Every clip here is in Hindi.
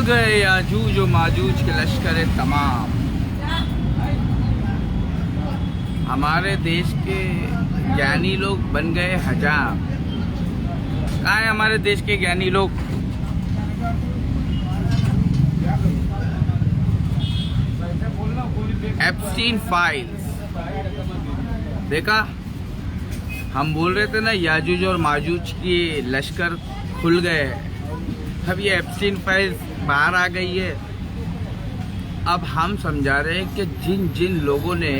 गए याजूज और माजूज के लश्कर तमाम। हमारे देश के ज्ञानी लोग बन गए हजार। कहाँ है हमारे देश के ज्ञानी लोग? एप्स्टीन फाइल्स देखा? हम बोल रहे थे ना याजूज और माजूज की लश्कर खुल गए। अब ये एप्स्टीन फाइल्स बाहर आ गई है। अब हम समझा रहे हैं कि जिन जिन लोगों ने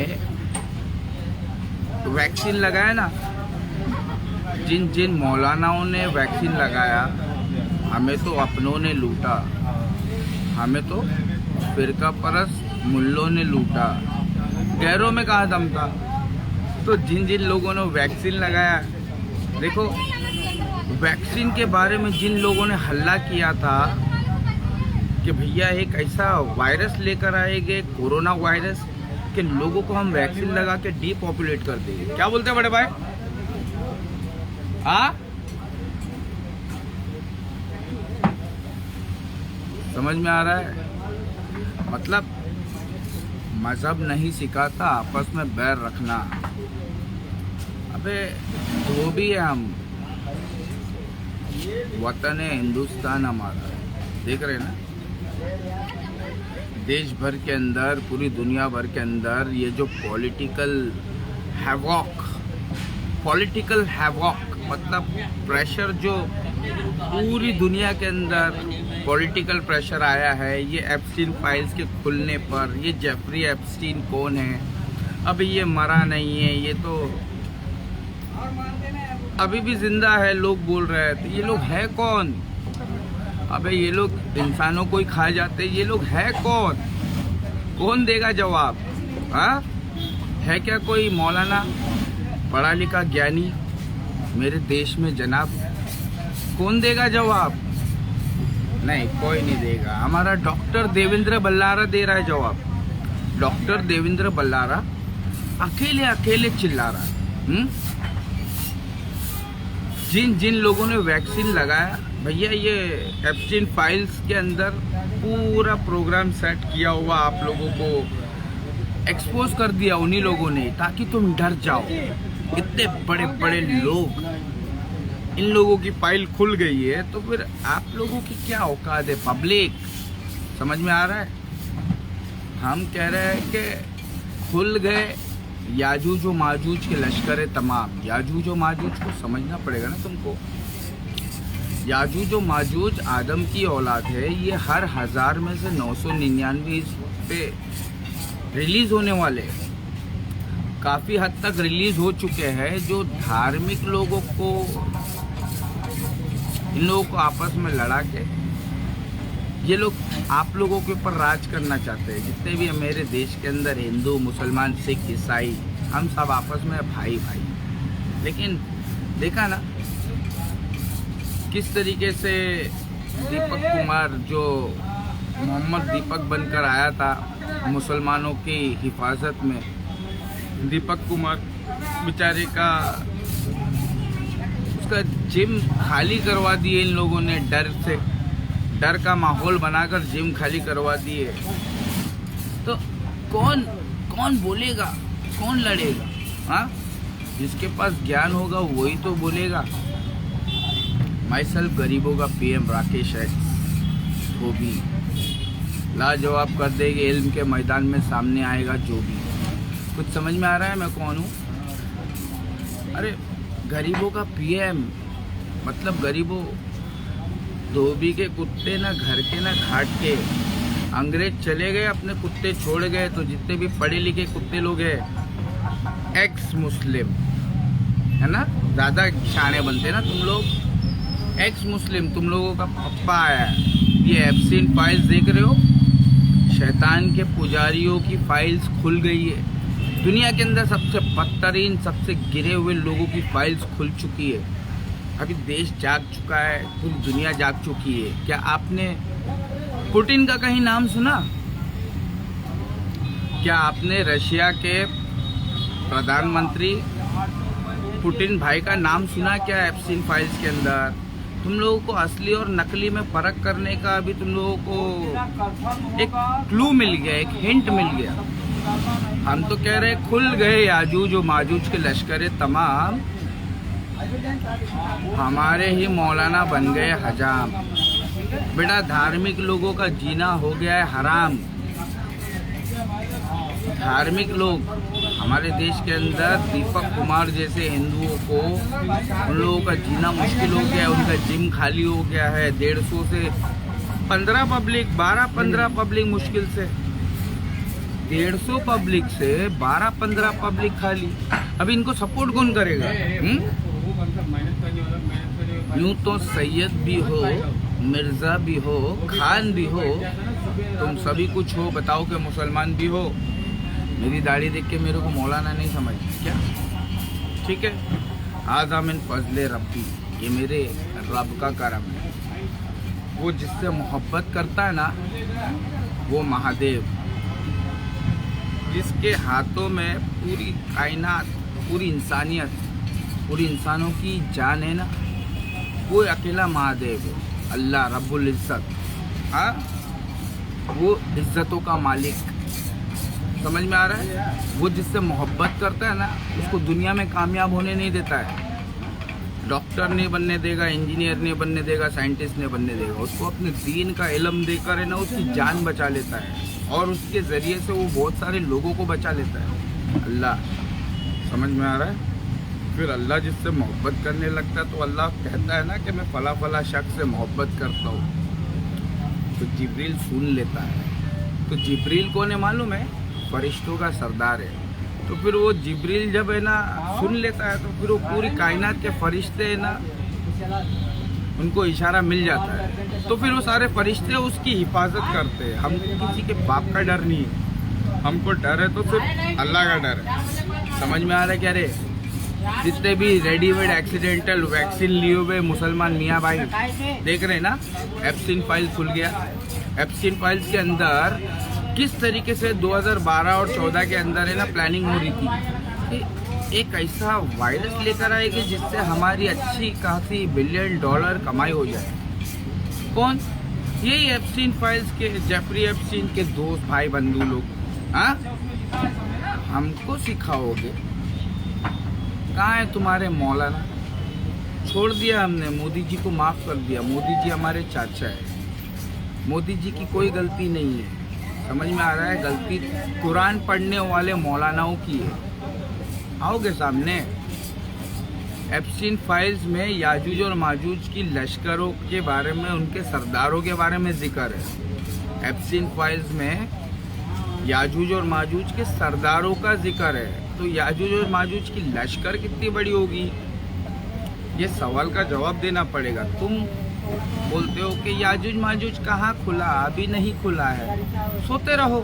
वैक्सीन लगाया ना, जिन जिन मौलानाओं ने वैक्सीन लगाया, हमें तो अपनों ने लूटा, हमें तो फिरका परस्त मुल्लों ने लूटा। गैरों में कहाँ दम था? तो जिन जिन लोगों ने वैक्सीन लगाया, देखो वैक्सीन के बारे में जिन लोगों ने हल्ला किया था कि भैया एक ऐसा वायरस लेकर आएंगे, कोरोना वायरस, कि लोगों को हम वैक्सीन लगा के डीपॉपुलेट कर देंगे। क्या बोलते हैं बड़े भाई? हाँ, समझ में आ रहा है? मतलब मजहब नहीं सिखाता आपस में बैर रखना। अबे जो भी है, हम वतन है हिंदुस्तान हमारा, देख रहे हैं ना? देश भर के अंदर, पूरी दुनिया भर के अंदर ये जो पॉलिटिकल हैवॉक मतलब प्रेशर, जो पूरी दुनिया के अंदर पॉलिटिकल प्रेशर आया है ये एप्स्टीन फाइल्स के खुलने पर। ये जेफरी एप्स्टीन कौन है? अभी ये मरा नहीं है, ये तो अभी भी जिंदा है, लोग बोल रहे थे। ये लोग है कौन? अबे ये लोग इंसानों को ही खा जाते। ये लोग है कौन? कौन देगा जवाब? हाँ, है क्या कोई मौलाना पढ़ा लिखा ज्ञानी मेरे देश में जनाब? कौन देगा जवाब? नहीं, कोई नहीं देगा। हमारा डॉक्टर देवेंद्र बल्लारा दे रहा है जवाब। डॉक्टर देवेंद्र बल्लारा अकेले अकेले चिल्ला रहा है। जिन जिन लोगों ने वैक्सीन लगाया, भैया ये एप्स्टीन फाइल्स के अंदर पूरा प्रोग्राम सेट किया हुआ, आप लोगों को एक्सपोज कर दिया उन्हीं लोगों ने, ताकि तुम डर जाओ। इतने बड़े बड़े लोग, इन लोगों की फाइल खुल गई है, तो फिर आप लोगों की क्या औकात है? पब्लिक, समझ में आ रहा है? हम कह रहे हैं कि खुल गए याजूज और माजूज के लश्कर तमाम। याजूज और माजूज को समझना पड़ेगा ना तुमको। याजूज और माजूज आदम की औलाद है। ये हर 1000 में से 999 पे रिलीज होने वाले, काफ़ी हद तक रिलीज हो चुके हैं। जो धार्मिक लोगों को, इन लोगों को आपस में लड़ा के ये लोग आप लोगों के ऊपर राज करना चाहते हैं। जितने भी मेरे देश के अंदर हिंदू, मुसलमान, सिख, ईसाई, हम सब आपस में भाई भाई। लेकिन देखा ना किस तरीके से दीपक कुमार, जो मोहम्मद दीपक बनकर आया था मुसलमानों की हिफाजत में, दीपक कुमार बेचारे का, उसका जिम खाली करवा दिए इन लोगों ने। डर से, डर का माहौल बनाकर जिम खाली करवा दिए। तो कौन कौन बोलेगा? कौन लड़ेगा? हाँ, जिसके पास ज्ञान होगा वही तो बोलेगा। माई सेल्फ गरीबों का पीएम राकेश है, वो भी लाजवाब कर देगी। इल्म के मैदान में सामने आएगा जो भी। कुछ समझ में आ रहा है मैं कौन हूँ? अरे गरीबों का पीएम मतलब गरीबों, धोबी के कुत्ते ना घर के ना घाट के। अंग्रेज चले गए, अपने कुत्ते छोड़ गए, तो जितने भी पढ़े लिखे कुत्ते लोग हैं एक्स मुस्लिम, है ना? ज़्यादा शाने बनते ना तुम लोग। एक्स मुस्लिम तुम लोगों का पप्पा आया है। ये एप्स्टीन फाइल्स देख रहे हो? शैतान के पुजारियों की फाइल्स खुल गई है। दुनिया के अंदर सबसे बदतरीन, सबसे गिरे हुए लोगों की फाइल्स खुल चुकी है। अभी देश जाग चुका है, पूरी दुनिया जाग चुकी है। क्या आपने पुतिन का कहीं नाम सुना? क्या आपने रशिया के प्रधानमंत्री पुतिन भाई का नाम सुना क्या एप्स्टीन फाइल्स के अंदर? तुम लोगों को असली और नकली में फर्क करने का अभी तुम लोगों को एक क्लू मिल गया, एक हिंट मिल गया। हम तो कह रहे खुल गए याजूज और माजूज के लश्कर तमाम, हमारे ही मौलाना बन गए हजाम। बेटा धार्मिक लोगों का जीना हो गया है हराम। धार्मिक लोग हमारे देश के अंदर दीपक कुमार जैसे हिंदुओं को, उन लोगों का जीना मुश्किल हो गया है। उनका जिम खाली हो गया है। 150 से 15 पब्लिक, 12-15 पब्लिक मुश्किल से, 150 पब्लिक से 12-15 पब्लिक खाली। अब इनको सपोर्ट कौन करेगा? यूं तो सैयद भी हो, मिर्जा भी हो, खान भी हो, तुम सभी कुछ हो, बताओ कि मुसलमान भी हो। मेरी दाढ़ी देख के मेरे को मौलाना नहीं समझ क्या? ठीक है, आज़ा मिन फज़ले रब्बी, ये मेरे रब का करम है। वो जिससे मोहब्बत करता है ना, वो महादेव, जिसके हाथों में पूरी कायनात, पूरी इंसानियत, पूरी इंसानों की जान है ना, वो अकेला महादेव है। अल्लाह रब्बुल इज़्ज़त, हाँ, वो इज़्ज़तों का मालिक। समझ में आ रहा है? वो जिससे मोहब्बत करता है ना, उसको दुनिया में कामयाब होने नहीं देता है। डॉक्टर नहीं बनने देगा, इंजीनियर नहीं बनने देगा, साइंटिस्ट नहीं बनने देगा। उसको अपने दीन का इल्म देकर है ना, उसकी जान बचा लेता है और उसके ज़रिए से वो बहुत सारे लोगों को बचा लेता है। अल्लाह, समझ में आ रहा है? फिर अल्लाह जिससे मोहब्बत करने लगता है तो अल्लाह कहता है ना कि मैं फला फला शख्स से मोहब्बत करता हूँ, तो जिब्रील सुन लेता है। तो जिब्रील कौन है मालूम है? फरिश्तों का सरदार है। तो फिर वो जिब्रील जब है ना सुन लेता है, तो फिर वो पूरी कायनात के फरिश्ते है ना, उनको इशारा मिल जाता है। तो फिर वो सारे फरिश्ते उसकी हिफाजत करते हैं। हमको किसी के बाप का डर नहीं है, हमको डर है तो सिर्फ अल्लाह का डर है। समझ में आ रहा है क्या रे? जितने भी रेडीमेड एक्सीडेंटल वैक्सीन लिए हुए मुसलमान मियाँ भाई देख रहे हैं ना, एप्सिन फाइल खुल गया। एप्सिन फाइल्स के अंदर किस तरीके से 2012 और 14 के अंदर है ना प्लानिंग हो रही थी कि एक ऐसा वायरस लेकर आए कि जिससे हमारी अच्छी खासी $1 बिलियन कमाई हो जाए। कौन? यही एप्सिन फाइल्स के, जेफरी एप्सिन के दोस्त भाई बंधु लोग। हाँ, हमको सिखाओगे? कहाँ है तुम्हारे मौलाना? छोड़ दिया हमने, मोदी जी को माफ़ कर दिया। मोदी जी हमारे चाचा है, मोदी जी की कोई गलती नहीं है। समझ में आ रहा है? गलती कुरान पढ़ने वाले मौलानाओं की है। आओगे सामने? एप्सिन फाइल्स में याजूज और माजूज की लश्करों के बारे में, उनके सरदारों के बारे में जिक्र है। एप्सिन फाइल्स में याजूज और माजूज के सरदारों का जिक्र है। तो याजूज और माजूज की लश्कर कितनी बड़ी होगी, ये सवाल का जवाब देना पड़ेगा। तुम बोलते हो कि याजूज माजूज कहाँ खुला? अभी नहीं खुला है, सोते रहो।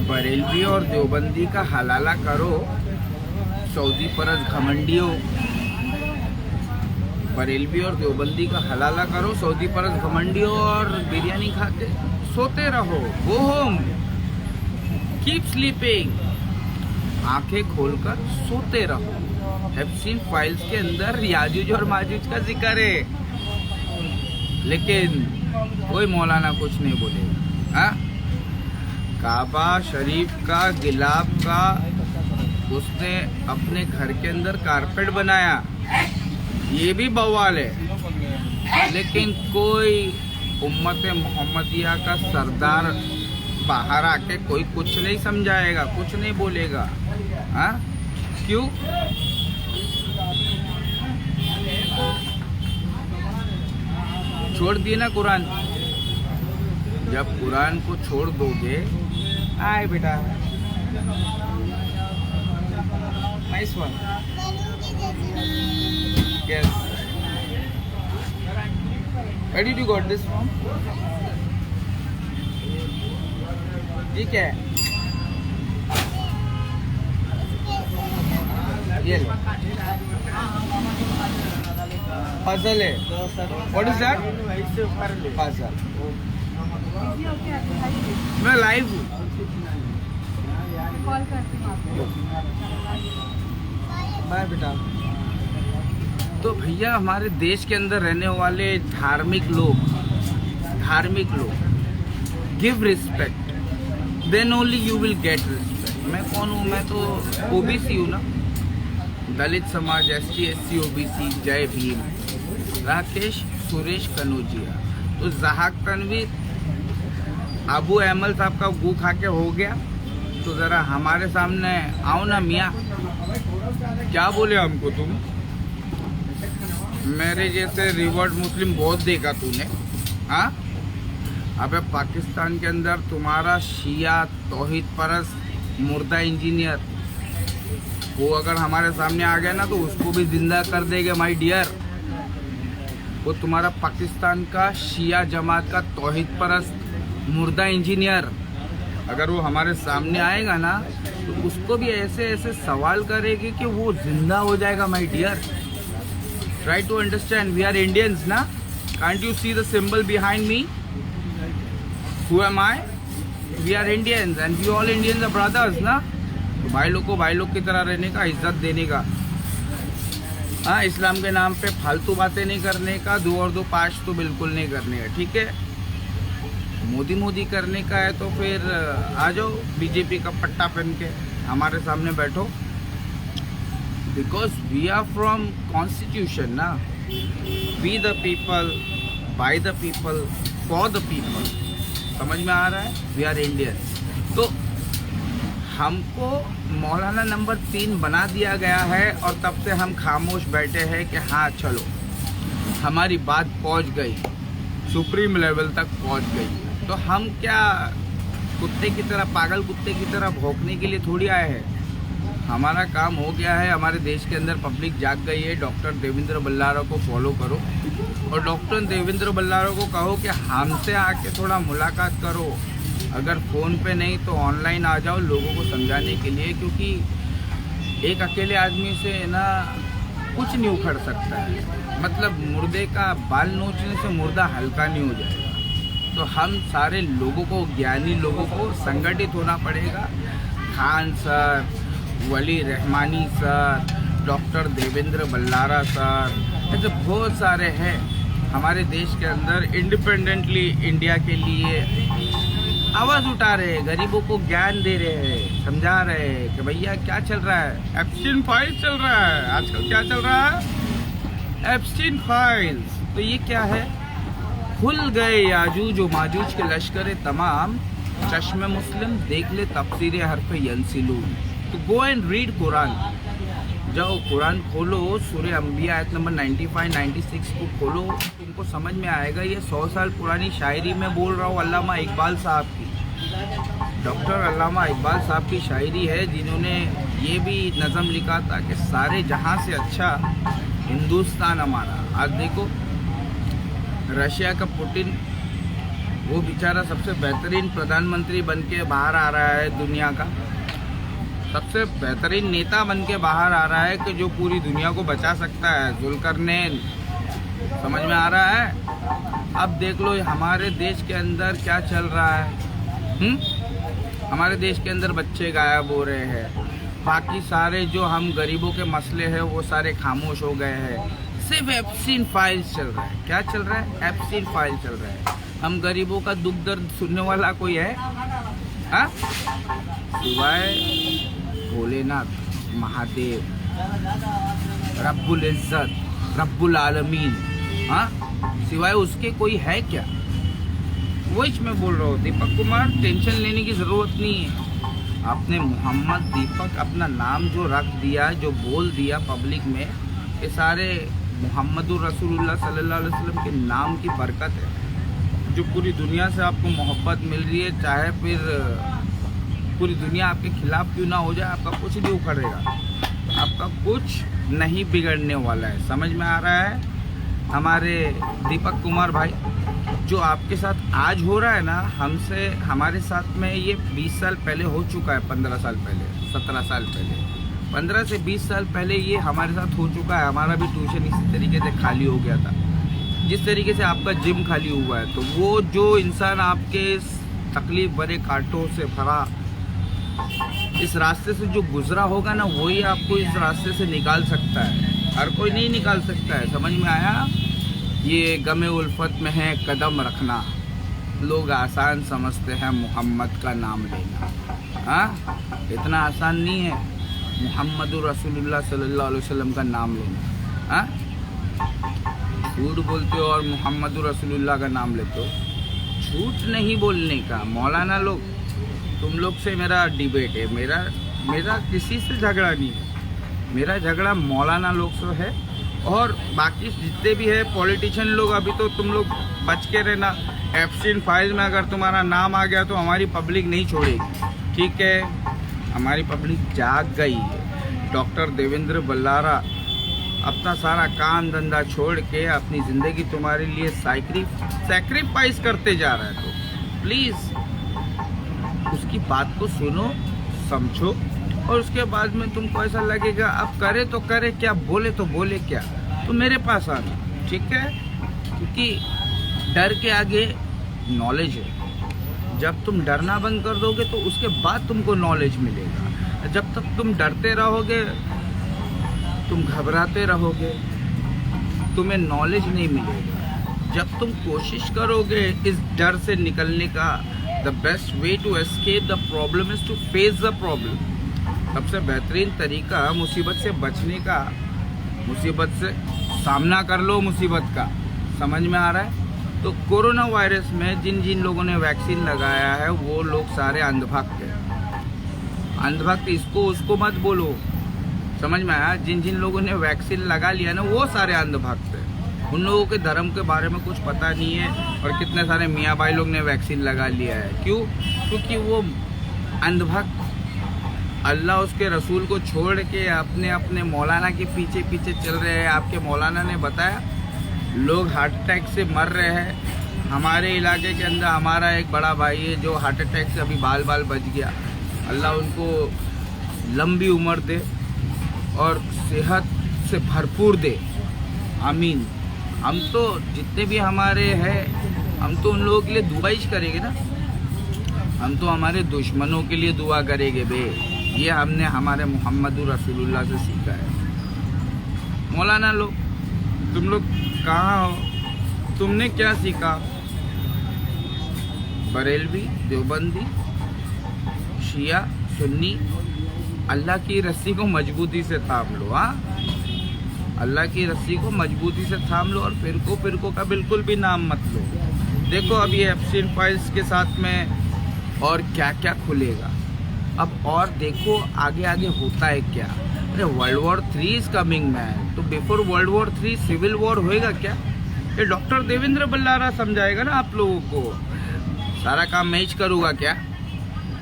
बरेलवी और देवबंदी का हलाला करो, सऊदी परस घमंडियों। बरेलवी और देवबंदी का हलाला करो, सऊदी परस घमंडियों, और बिरयानी खाते सोते रहो। गो होम, कीप स्लीपिंग, आंखें खोलकर सोते रहो। एप्सिन फाइल्स के अंदर याजूज और माजूज का जिक्र है, लेकिन कोई मौलाना कुछ नहीं बोलेगा। हाँ, काबा शरीफ का, गिलाब का उसने अपने घर के अंदर कारपेट बनाया, ये भी बवाल है। लेकिन कोई उम्मत मोहम्मदिया का सरदार बाहर आके कोई कुछ नहीं समझाएगा, कुछ नहीं बोलेगा। हाँ, क्यों? छोड़ दिए ना कुरान। जब कुरान को छोड़ दोगे, आए बेटा, nice one, yes, where did you got this from? ये क्या है? ये पजल है। What is that? पजल। मैं लाइव हूँ। बाय बेटा। तो भैया हमारे देश के अंदर रहने वाले धार्मिक लोग give respect, then only you will get respect. मैं कौन हूँ? मैं तो ओबीसी हूँ ना, दलित समाज, ST SC OBC, जय भीम, राकेश सुरेश कनौजिया। तो जहाक तनवीर अबू अहमद साहब का गू खा के हो गया, तो ज़रा हमारे सामने आओ ना मियाँ, क्या बोले हमको तुम? मेरे जैसे रिवर्ड मुस्लिम बहुत देखा तूने, हाँ? अबे पाकिस्तान के अंदर तुम्हारा शिया तौहीद परस्त मुर्दा इंजीनियर, वो अगर हमारे सामने आ गया ना तो उसको भी जिंदा कर देंगे माय डियर। वो तुम्हारा पाकिस्तान का शिया जमात का तौहीद परस्त मुर्दा इंजीनियर अगर वो हमारे सामने आएगा ना तो उसको भी ऐसे ऐसे सवाल करेगी कि वो जिंदा हो जाएगा my dear. Try to understand, we are Indians ना, can't you see the symbol behind me? Who am I? We are Indians and we all Indians are brothers ना। तो भाई लोग को भाई लोग की तरह रहने का, इज्जत देने का, हाँ, इस्लाम के नाम पे फालतू बातें नहीं करने का, 2 और 2 5 तो बिल्कुल नहीं करने का, ठीक है? मोदी करने का है तो फिर आ जाओ बीजेपी का पट्टा पहन के हमारे सामने बैठो, because we are from constitution ना, we the people, by the people, for the people. समझ में आ रहा है? We are Indian. तो हमको मौलाना नंबर 3 बना दिया गया है और तब से हम खामोश बैठे हैं कि हाँ चलो हमारी बात पहुंच गई, सुप्रीम लेवल तक पहुंच गई। तो हम क्या कुत्ते की तरह, पागल कुत्ते की तरह भौंकने के लिए थोड़ी आए हैं? हमारा काम हो गया है, हमारे देश के अंदर पब्लिक जाग गई है। डॉक्टर देवेंद्र बल्लारा को फॉलो करो और डॉक्टर देवेंद्र बल्लारा को कहो कि हमसे आके थोड़ा मुलाकात करो, अगर फ़ोन पे नहीं तो ऑनलाइन आ जाओ लोगों को समझाने के लिए, क्योंकि एक अकेले आदमी से ना कुछ नहीं उखड़ सकता है। मतलब मुर्दे का बाल नोचने से मुर्दा हल्का नहीं हो जाएगा। तो हम सारे लोगों को, ज्ञानी लोगों को संगठित होना पड़ेगा। Khan sir, Wali Rahmani sir, doctor Devendra Ballara sir, ऐसे बहुत सारे हैं हमारे देश के अंदर इंडिपेंडेंटली इंडिया के लिए आवाज़ उठा रहे हैं, गरीबों को ज्ञान दे रहे हैं, समझा रहे हैं कि भैया क्या चल रहा है। एप्स्टीन फाइल्स चल रहा है आजकल, क्या चल रहा है? Epstein files. तो ये क्या है? खुल गए याजूज व माजूज के लश्कर तमाम, चश्मे मुस्लिम देख ले तफसीर हरफ यंसिलून। तो गो एंड रीड कुरान, जाओ कुरान खोलो, सूरह अंबिया आयत नंबर 95 96 को खोलो, तुमको समझ में आएगा। ये 100 साल पुरानी शायरी में बोल रहा हूँ, अल्लामा इकबाल साहब की, डॉक्टर अल्लामा इकबाल साहब की शायरी है, जिन्होंने ये भी नज़म लिखा था कि सारे जहाँ से अच्छा हिंदुस्तान हमारा। आज देखो रशिया का पुतिन, वो बेचारा सबसे बेहतरीन प्रधानमंत्री बन के बाहर आ रहा है, दुनिया का सबसे बेहतरीन नेता बन के बाहर आ रहा है कि जो पूरी दुनिया को बचा सकता है, जुल्करनैन। समझ में आ रहा है? अब देख लो हमारे देश के अंदर क्या चल रहा है। हमारे देश के अंदर बच्चे गायब हो रहे हैं, बाकी सारे जो हम गरीबों के मसले हैं वो सारे खामोश हो गए हैं। सिर्फ एप्स्टीन फाइल्स चल रहा है। क्या चल रहा है? एप्स्टीन फाइल चल रहा है। हम गरीबों का दुख दर्द सुनने वाला कोई है? हाँ, सिवाय भोलेनाथ, महादेव, रब्बुल इज़्ज़त, रब्बुल आलमीन, हाँ, सिवाय उसके कोई है क्या? वही मैं बोल रहा हूँ दीपक कुमार, टेंशन लेने की ज़रूरत नहीं है। आपने मोहम्मद दीपक अपना नाम जो रख दिया, जो बोल दिया पब्लिक में, ये सारे मोहम्मदुर रसूलुल्लाह सल्लल्लाहु अलैहि वसल्लम के नाम की बरकत है, जो पूरी दुनिया से आपको मोहब्बत मिल रही है। चाहे फिर पूरी दुनिया आपके खिलाफ क्यों ना हो जाए, आपका कुछ नहीं उखड़ेगा, आपका कुछ नहीं बिगड़ने वाला है। समझ में आ रहा है? हमारे दीपक कुमार भाई, जो आपके साथ आज हो रहा है ना, हमसे, हमारे साथ में ये 20 साल पहले हो चुका है, 15 साल पहले, 17 साल पहले, 15 से 20 साल पहले ये हमारे साथ हो चुका है। हमारा भी ट्यूशन इसी तरीके से खाली हो गया था, जिस तरीके से आपका जिम खाली हुआ है। तो वो जो इंसान आपके तकलीफ भरे कांटों से भरा इस रास्ते से जो गुजरा होगा ना, वही आपको इस रास्ते से निकाल सकता है। हर कोई नहीं निकाल सकता है। समझ में आया? ये गमे उल्फत में है कदम रखना। लोग आसान समझते हैं मोहम्मद का नाम लेना। हाँ, इतना आसान नहीं है मुहम्मदुर रसूलुल्लाह सल्लल्लाहु अलैहि वसल्लम का नाम लेना। हाँ, झूठ बोलते हो और मुहम्मदुर रसूलुल्लाह का नाम लेते हो। झूठ नहीं बोलने का। मौलाना लोग, तुम लोग से मेरा डिबेट है। मेरा किसी से झगड़ा नहीं है। मेरा झगड़ा मौलाना लोग से है और बाकी जितने भी है पॉलिटिशियन लोग। अभी तो तुम लोग बच के रहना। एप्स्टीन फाइल में अगर तुम्हारा नाम आ गया तो हमारी पब्लिक नहीं छोड़ेगी। ठीक है, हमारी पब्लिक जाग गई है। डॉक्टर देवेंद्र बल्लारा अपना सारा काम धंधा छोड़ के अपनी ज़िंदगी तुम्हारे लिए सैक्रिफाइस करते जा रहा है। तो प्लीज़ उसकी बात को सुनो, समझो और उसके बाद में तुमको ऐसा लगेगा अब करे तो करे क्या, बोले तो बोले क्या, तो मेरे पास आना। ठीक है, क्योंकि डर के आगे नॉलेज है। जब तुम डरना बंद कर दोगे तो उसके बाद तुमको नॉलेज मिलेगा। जब तक तुम डरते रहोगे, तुम घबराते रहोगे, तुम्हें नॉलेज नहीं मिलेगा। जब तुम कोशिश करोगे इस डर से निकलने का, the best way to escape the problem is to face the problem. सबसे बेहतरीन तरीका मुसीबत से बचने का, मुसीबत से सामना कर लो मुसीबत का। समझ में आ रहा है? तो कोरोना वायरस में जिन जिन लोगों ने वैक्सीन लगाया है वो लोग सारे अंधभक्त हैं। अंधभक्त इसको उसको मत बोलो। समझ में आया? जिन जिन लोगों ने वैक्सीन लगा लिया ना वो सारे अंधभक्त हैं। उन लोगों के धर्म के बारे में कुछ पता नहीं है। और कितने सारे मियाँ भाई लोग ने वैक्सीन लगा लिया है। क्यों? क्योंकि वो अंधभक्त अल्लाह उसके रसूल को छोड़ के अपने अपने मौलाना के पीछे पीछे चल रहे हैं। आपके मौलाना ने बताया लोग हार्ट अटैक से मर रहे हैं। हमारे इलाके के अंदर हमारा एक बड़ा भाई है जो हार्ट अटैक से अभी बाल बच गया। अल्लाह उनको लंबी उम्र दे और सेहत से भरपूर दे। आमीन। हम तो जितने भी हमारे हैं हम तो उन लोगों के लिए दुआ ही करेंगे ना। हम तो हमारे दुश्मनों के लिए दुआ करेंगे बे। ये हमने हमारे मुहम्मदुर रसूलुल्लाह से सीखा है। मौलाना लोग, तुम लोग कहाँ हो? तुमने क्या सीखा? बरेलवी, देवबंदी, शिया, सुन्नी, अल्लाह की रस्सी को मजबूती से थाम लो। हाँ, अल्लाह की रस्सी को मजबूती से थाम लो और फिरकों का बिल्कुल भी नाम मत लो। देखो अब ये एप्स्टीन फाइल्स के साथ में और क्या क्या खुलेगा अब, और देखो आगे आगे होता है क्या। अरे world war 3 is coming man. तो before world war 3 civil war होएगा क्या? ये डॉक्टर देवेंद्र बल्लारा समझाएगा ना आप लोगों को। सारा काम मैं ही करूँगा क्या?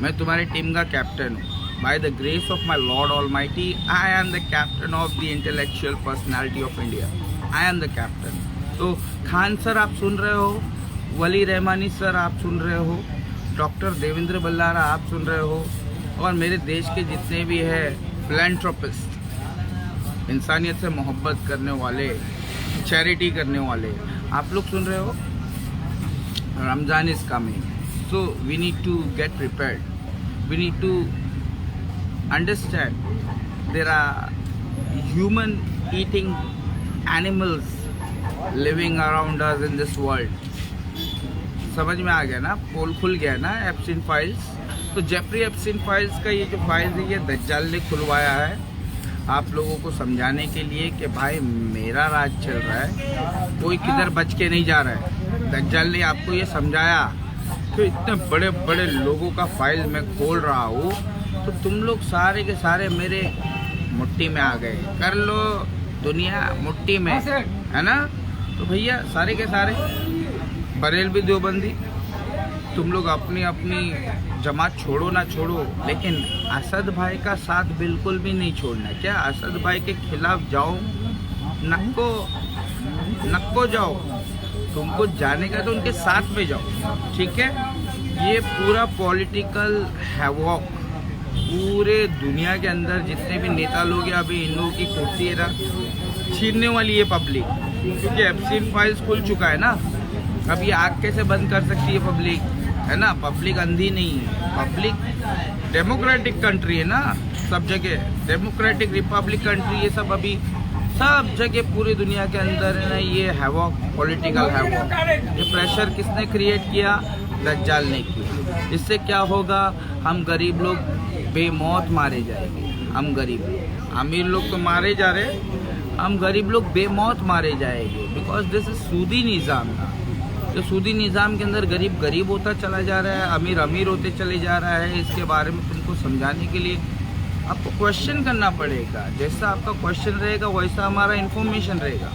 मैं तुम्हारी टीम का कैप्टन हूँ। By the grace of my lord almighty I am the captain of the intellectual personality of India. I am the captain. तो खान सर आप सुन रहे हो, वली रहमानी सर आप सुन रहे हो, डॉक्टर देवेंद्र बल्लारा आप सुन रहे हो, और मेरे देश के जितने भी है फिलैंथ्रोपिस्ट, इंसानियत से मोहब्बत करने वाले, चैरिटी करने वाले, आप लोग सुन रहे हो। Ramzan is coming, so we need to get prepared. We need to understand there are human eating animals living around us in this world. समझ में आ गया ना? पोल खुल गया ना एप्स्टीन फाइल्स. तो जेफरी एप्स्टीन फाइल्स का ये जो फाइल्स है ये दज्जाल ने खुलवाया है आप लोगों को समझाने के लिए कि भाई मेरा राज चल रहा है, कोई किधर बच के नहीं जा रहा है. दज्जाल ने आपको ये समझाया कि इतने बड़े बड़े लोगों का फाइल मैं खोल रहा हूँ तो तुम लोग सारे के सारे मेरे मुट्ठी में आ गए. कर लो दुनिया मुट्ठी में, है ना? तो भैया सारे के सारे बरेलवी देवबंदी तुम लोग अपनी अपनी जमात छोड़ो ना छोड़ो, लेकिन असद भाई का साथ बिल्कुल भी नहीं छोड़ना. क्या असद भाई के खिलाफ जाओ, नक्को जाओ. तुमको जाने का तो उनके साथ में जाओ, ठीक है? ये पूरा पॉलिटिकल हैवॉक पूरे दुनिया के अंदर जितने भी नेता लोग हैं अभी इन लोगों की कुर्सी है ना छीनने वाली है पब्लिक, क्योंकि एप्स्टीन फाइल्स खुल चुका है ना. अब ये आग कैसे बंद कर सकती है पब्लिक, है ना? पब्लिक अंधी नहीं है. पब्लिक डेमोक्रेटिक कंट्री है ना, सब जगह डेमोक्रेटिक रिपब्लिक कंट्री, ये सब अभी सब जगह पूरी दुनिया के अंदर है ना ये हैवॉक, पॉलिटिकल हैवॉक। ये प्रेशर किसने क्रिएट किया? दज्जाल ने किया। इससे क्या होगा? हम गरीब लोग बेमौत मारे जाएंगे। हम गरीब लोग, अमीर लोग तो मारे जा रहे, हम गरीब लोग बेमौत मारे जाएंगे। बिकॉज दिस इज सूदी निज़ाम ना। तो सूदी निज़ाम के अंदर गरीब गरीब होता चला जा रहा है, अमीर अमीर होते चले जा रहा है। इसके बारे में तुमको समझाने के लिए आपको क्वेश्चन करना पड़ेगा। जैसा आपका क्वेश्चन रहेगा वैसा हमारा इंफॉर्मेशन रहेगा।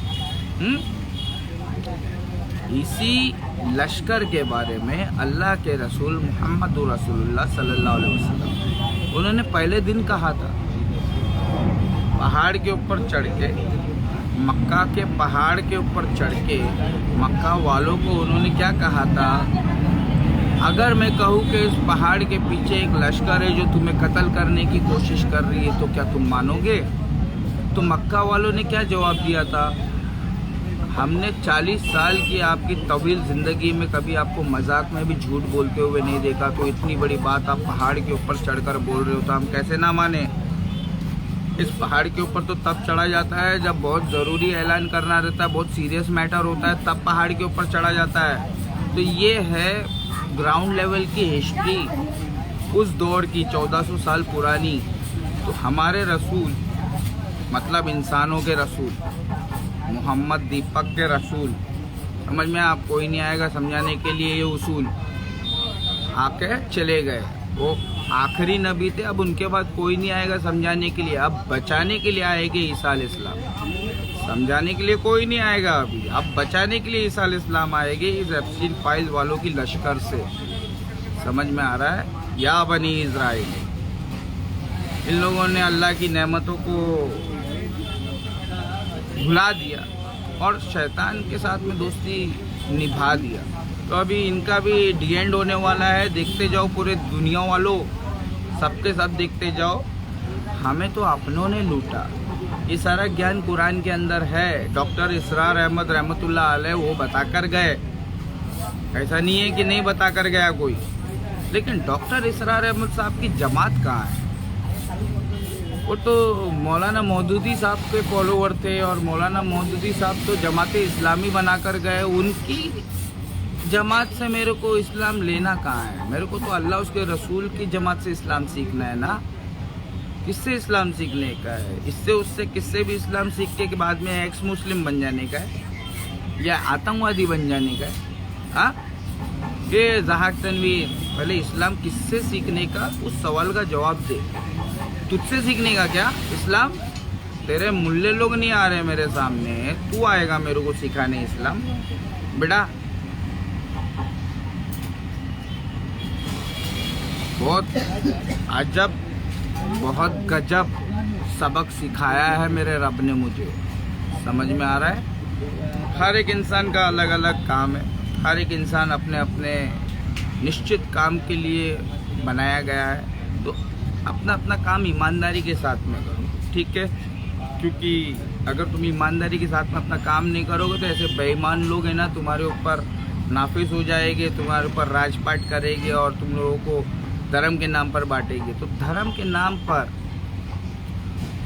इसी लश्कर के बारे में अल्लाह के रसूल मोहम्मद रसूलुल्लाह सल्लल्लाहु अलैहि वसल्लम उन्होंने पहले दिन कहा था, पहाड़ के ऊपर चढ़ के, मक्का के पहाड़ के ऊपर चढ़ के मक्का वालों को उन्होंने क्या कहा था? अगर मैं कहूँ कि इस पहाड़ के पीछे एक लश्कर है जो तुम्हें कत्ल करने की कोशिश कर रही है, तो क्या तुम मानोगे? तो मक्का वालों ने क्या जवाब दिया था? हमने 40 साल की आपकी तवील ज़िंदगी में कभी आपको मजाक में भी झूठ बोलते हुए नहीं देखा, तो इतनी बड़ी बात आप पहाड़ के ऊपर चढ़कर बोल रहे हो, तो हम कैसे ना माने? इस पहाड़ के ऊपर तो तब चढ़ा जाता है जब बहुत ज़रूरी ऐलान करना रहता है, बहुत सीरियस मैटर होता है, तब पहाड़ के ऊपर चढ़ा जाता है। तो ये है ग्राउंड लेवल की हिस्ट्री उस दौर की, 1400 साल पुरानी। तो हमारे रसूल, मतलब इंसानों के रसूल, मोहम्मद दीपक के रसूल, समझ में आप कोई नहीं आएगा समझाने के लिए। ये उसूल आके चले गए, वो आखिरी नबी थे। अब उनके बाद कोई नहीं आएगा समझाने के लिए। अब बचाने के लिए आएंगे ईसा अलैहिस्सलाम, समझाने के लिए कोई नहीं आएगा अभी। अब बचाने के लिए ईसा अलैहिस्सलाम आएंगे इस एप्सिन फाइल्स वालों की लश्कर से। समझ में आ रहा है? या बनी इज़राइल, इन लोगों ने अल्लाह की नेमतों को भुला दिया और शैतान के साथ में दोस्ती निभा दिया। तो अभी इनका भी डी एंड होने वाला है। देखते जाओ पूरे दुनिया वालों, सबके सब देखते जाओ। हमें तो अपनों ने लूटा। ये सारा ज्ञान कुरान के अंदर है। डॉक्टर इसरार अहमद रहमतुल्लाह अलैह वो बता कर गए, ऐसा नहीं है कि नहीं बता कर गया कोई। लेकिन डॉक्टर इसरार अहमद साहब की जमात कहाँ है? वो तो मौलाना मौदूदी साहब के फॉलोवर थे और मौलाना मौदूदी साहब तो जमात इस्लामी बना कर गए। उनकी जमात से मेरे को इस्लाम लेना कहाँ है? मेरे को तो अल्लाह उसके रसूल की जमात से इस्लाम सीखना है ना। किससे इस्लाम सीखने का है? इससे उससे किससे भी इस्लाम सीखने के बाद में एक्स मुस्लिम बन जाने का है या आतंकवादी बन जाने का है? हाँ, ये जहाक तनवीर, पहले इस्लाम किससे सीखने का, उस सवाल का जवाब दे। तुझसे सीखने का क्या इस्लाम? तेरे मुल्ले लोग नहीं आ रहे मेरे सामने, तू आएगा मेरे को सिखाने इस्लाम। बेटा बहुत अजब, बहुत गजब सबक सिखाया है मेरे रब ने मुझे। समझ में आ रहा है? हर एक इंसान का अलग अलग काम है। हर एक इंसान अपने अपने निश्चित काम के लिए बनाया गया है। तो अपना अपना काम ईमानदारी के साथ में करो, ठीक है? क्योंकि अगर तुम ईमानदारी के साथ में अपना काम नहीं करोगे तो ऐसे बेईमान लोग हैं ना, तुम्हारे ऊपर नाफिज हो जाएंगे, तुम्हारे ऊपर राजपाट करेंगे और तुम लोगों को धर्म के नाम पर बांटेंगे। तो धर्म के नाम पर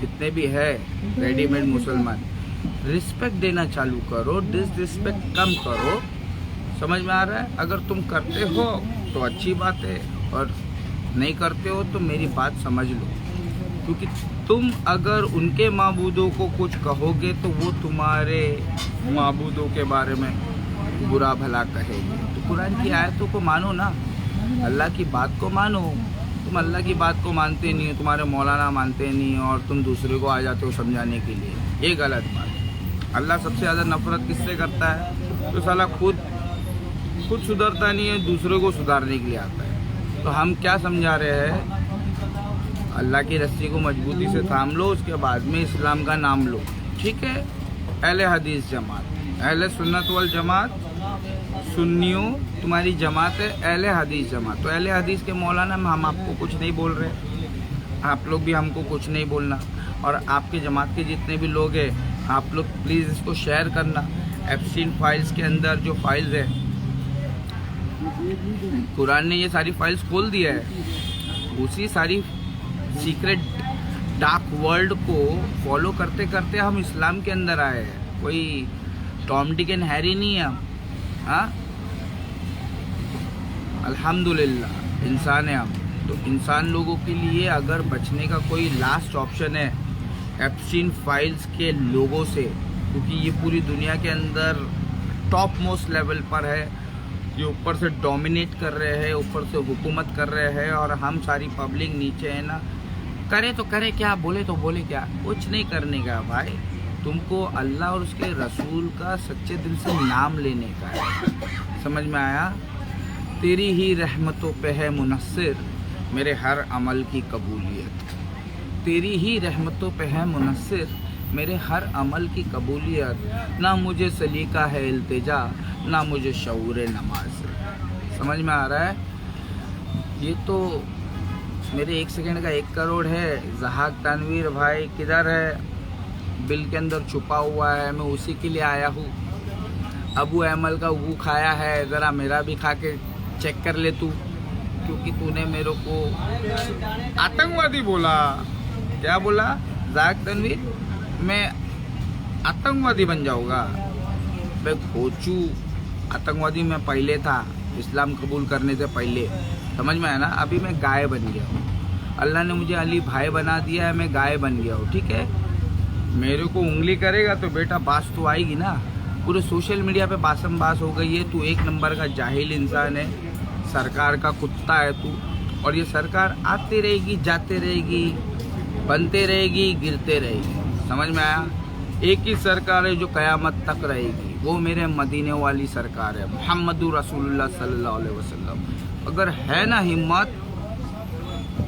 जितने भी है रेडीमेड मुसलमान, रिस्पेक्ट देना चालू करो, डिसरिस्पेक्ट कम करो। समझ में आ रहा है? अगर तुम करते हो तो अच्छी बात है और नहीं करते हो तो मेरी बात समझ लो। क्योंकि तुम अगर उनके माबूदों को कुछ कहोगे तो वो तुम्हारे माबूदों के बारे में बुरा भला कहेंगे। तो कुरान की आयतों को मानो ना, अल्लाह की बात को मानो। तुम अल्लाह की बात को मानते नहीं हो, तुम्हारे मौलाना मानते नहीं हो और तुम दूसरे को आ जाते हो समझाने के लिए, ये गलत बात है। अल्लाह सबसे ज़्यादा नफरत किससे करता है? तो साला खुद सुधरता नहीं है, दूसरे को सुधारने के लिए आता है। तो हम क्या समझा रहे हैं? अल्लाह की रस्सी को मजबूती से थाम लो, उसके बाद में इस्लाम का नाम लो, ठीक है? अहले हदीस जमात, अहले सुन्नत वल जमात, सुन्नियों तुम्हारी जमात है अहले हदीस जमात। तो अहले हदीस के मौलाना में हम आपको कुछ नहीं बोल रहे, आप लोग भी हमको कुछ नहीं बोलना। और आपके जमात के जितने भी लोग हैं, आप लोग प्लीज़ इसको शेयर करना। एप्सिन फाइल्स के अंदर जो फाइल्स है, कुरान ने ये सारी फाइल्स खोल दिया है। उसी सारी सीक्रेट डार्क वर्ल्ड को फॉलो करते करते हम इस्लाम के अंदर आए हैं। कोई टॉम डिक एंड हैरी नहीं है हम। हाँ, अल्हम्दुलिल्लाह इंसान है हम। तो इंसान लोगों के लिए अगर बचने का कोई लास्ट ऑप्शन है एप्स्टीन फाइल्स के लोगों से, क्योंकि ये पूरी दुनिया के अंदर टॉप मोस्ट लेवल पर है, ये ऊपर से डोमिनेट कर रहे हैं, ऊपर से हुकूमत कर रहे हैं और हम सारी पब्लिक नीचे है ना। करे तो करे क्या, बोले तो बोले क्या, कुछ नहीं करने का भाई। तुमको अल्लाह और उसके रसूल का सच्चे दिल से नाम लेने का है। समझ में आया? तेरी ही रहमतों पे है मुनस्सिर मेरे हर अमल की कबूलियत। तेरी ही रहमतों पे है मुनस्सिर मेरे हर अमल की कबूलियत। ना मुझे सलीका है इल्तिजा, ना मुझे शऊर नमाज। समझ में आ रहा है? ये तो मेरे 1 सेकंड का 1 करोड़ है। जहाक तनवीर भाई किधर है? बिल के अंदर छुपा हुआ है, मैं उसी के लिए आया हूँ। अबू अहमल का वो खाया है, ज़रा मेरा भी खा के चेक कर ले तू, क्योंकि तूने मेरे को आतंकवादी बोला। क्या बोला जहाक तनवीर? मैं आतंकवादी बन जाऊँगा? मैं खोचू आतंकवादी मैं पहले था, इस्लाम कबूल करने से पहले। समझ में आया ना? अभी मैं गाय बन गया हूँ। अल्लाह ने मुझे अली भाई बना दिया है, मैं गाय बन गया हूँ। ठीक है, मेरे को उंगली करेगा तो बेटा बास तो आएगी ना। पूरे सोशल मीडिया पे बासम बास हो गई है। तू 1 नंबर का जाहिल इंसान है, सरकार का कुत्ता है तू। और ये सरकार आती रहेगी, जाते रहेगी, बनते रहेगी, गिरते रहेगी। समझ में आया? एक ही सरकार है जो कयामत तक रहेगी, वो मेरे मदीने वाली सरकार है, मुहम्मदुर रसूलुल्लाह सल्लल्लाहु अलैहि वसल्लम। अगर है ना हिम्मत,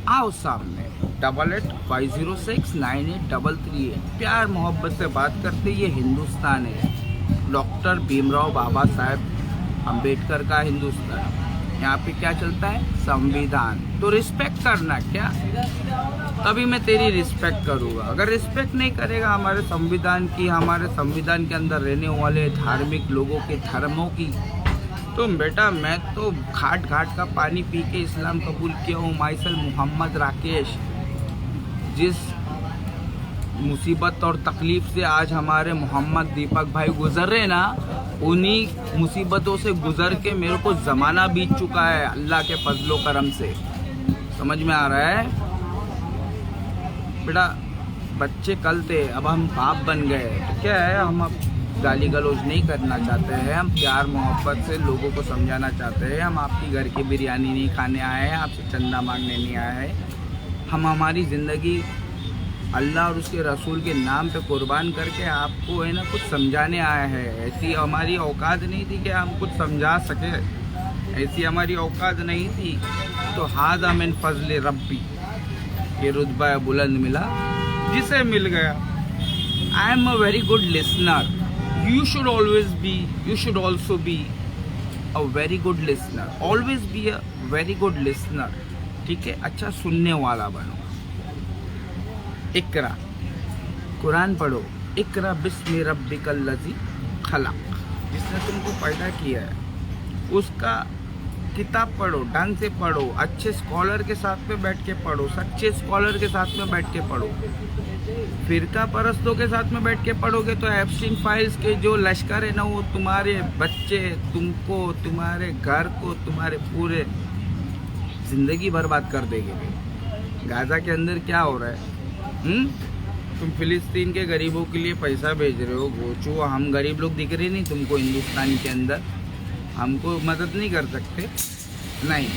आओ सामने। 8850698338। प्यार मोहब्बत से बात करते, ये हिंदुस्तान है, डॉक्टर भीमराव बाबा साहेब अम्बेडकर का हिंदुस्तान। यहाँ पे क्या चलता है? संविधान। तो रिस्पेक्ट करना क्या, तभी मैं तेरी रिस्पेक्ट करूँगा। अगर रिस्पेक्ट नहीं करेगा हमारे संविधान की, हमारे संविधान के अंदर रहने वाले धार्मिक लोगों के धर्मों की, तो बेटा मैं तो घाट घाट का पानी पी के इस्लाम कबूल किया हूँ। माइसल मोहम्मद राकेश। जिस मुसीबत और तकलीफ से आज हमारे मोहम्मद दीपक भाई गुजर रहे ना, उन्हीं मुसीबतों से गुजर के मेरे को ज़माना बीत चुका है अल्लाह के फजलो करम से। समझ में आ रहा है? बेटा बच्चे कल थे, अब हम बाप बन गए। तो क्या है, हम अब गाली गलौज नहीं करना चाहते हैं, हम प्यार मोहब्बत से लोगों को समझाना चाहते हैं। हम आपकी घर की बिरयानी नहीं खाने आए हैं, आपसे चंदा मांगने नहीं आए हैं। हम हमारी ज़िंदगी अल्लाह और उसके रसूल के नाम पे कुर्बान करके आपको है ना कुछ समझाने आए हैं। ऐसी हमारी औकात नहीं थी कि हम कुछ समझा सके, ऐसी हमारी औकात नहीं थी। तो हादा मिन फजल रब्बी, ये रुतबा बुलंद मिला जिसे मिल गया। आई am a very good listener. You should also be a very good listener. Always be a very good listener. ठीक है, अच्छा सुनने वाला बनो। इकरा, कुरान पढ़ो। इकरा बिस्मि रब्बिकल लज़ी खलक, जिसने तुमको पैदा किया है उसका किताब पढ़ो, ढंग से पढ़ो, अच्छे स्कॉलर के साथ में बैठ के पढ़ो, सच्चे स्कॉलर के साथ में बैठ के पढ़ो। फिरका परस्तों के साथ में बैठ के पढ़ोगे तो एप्स्टीन फाइल्स के जो लश्कर है ना, वो तुम्हारे बच्चे, तुमको, तुम्हारे घर को, तुम्हारे पूरे ज़िंदगी बर्बाद कर देंगे। गाज़ा के अंदर क्या हो रहा है? तुम फिलिस्तीन के गरीबों के लिए पैसा भेज रहे हो, गोचू। हम गरीब लोग दिख रहे नहीं तुमको हिंदुस्तान के अंदर? हमको मदद नहीं कर सकते? नहीं,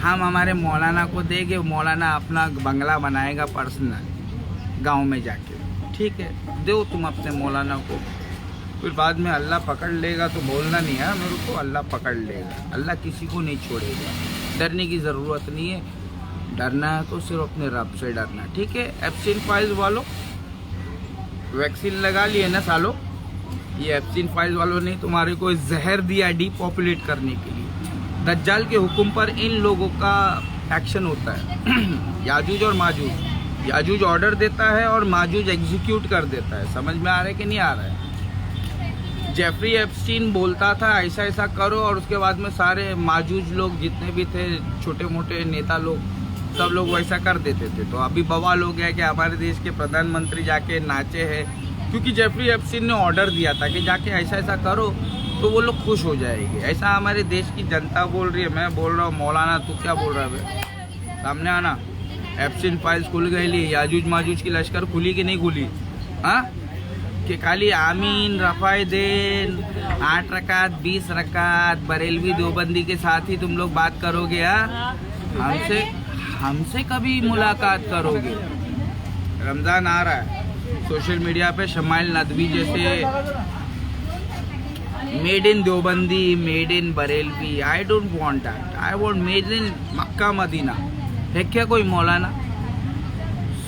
हम हमारे मौलाना को देंगे, मौलाना अपना बंगला बनाएगा पर्सनल गांव में जाके। ठीक है, दो तुम अपने मौलाना को, फिर बाद में अल्लाह पकड़ लेगा। तो बोलना नहीं है मेरे को, अल्लाह पकड़ लेगा। अल्लाह किसी को नहीं छोड़ेगा, डरने की ज़रूरत नहीं है। डरना है तो सिर्फ अपने रब से डरना। ठीक है, एप्स्टीन फाइल्स वालों, वैक्सीन लगा लिए ना सालों? ये एप्स्टीन फाइल्स वालों ने तुम्हारे को जहर दिया डिपॉपुलेट करने के लिए। दज्जाल के हुक्म पर इन लोगों का एक्शन होता है। याजूज और माजूज, याजूज ऑर्डर देता है और माजूज एग्जीक्यूट कर देता है। समझ में आ रहा है कि नहीं आ रहा है? जेफरी एप्स्टीन बोलता था ऐसा ऐसा करो, और उसके बाद में सारे माजूज लोग जितने भी थे, छोटे मोटे नेता लोग, सब लोग वैसा कर देते थे। तो अभी बवाल हो गया कि हमारे देश के प्रधानमंत्री जाके नाचे हैं, क्योंकि जेफरी एप्स्टीन ने ऑर्डर दिया था कि जाके ऐसा ऐसा करो तो वो लोग खुश हो जाएंगे। ऐसा हमारे देश की जनता बोल रही है। मैं बोल रहा हूँ मौलाना तू क्या बोल रहा है? सामने आना। एप्स्टीन फाइल्स खुल गई, याजूज माजूज की लश्कर खुली कि नहीं खुली? हाँ, कि खाली आमीन रफ़ाए देन 8 रकात 20 रकात बरेलवी देवबंदी के साथ ही तुम लोग बात करोगे? हाँ, हमसे कभी मुलाकात करोगे? रमज़ान आ रहा है, सोशल मीडिया पे शमाइल नदवी जैसे made in Deobandi, made in Barelvi, I don't want that. I want made in Mecca Medina. है क्या कोई मौलाना?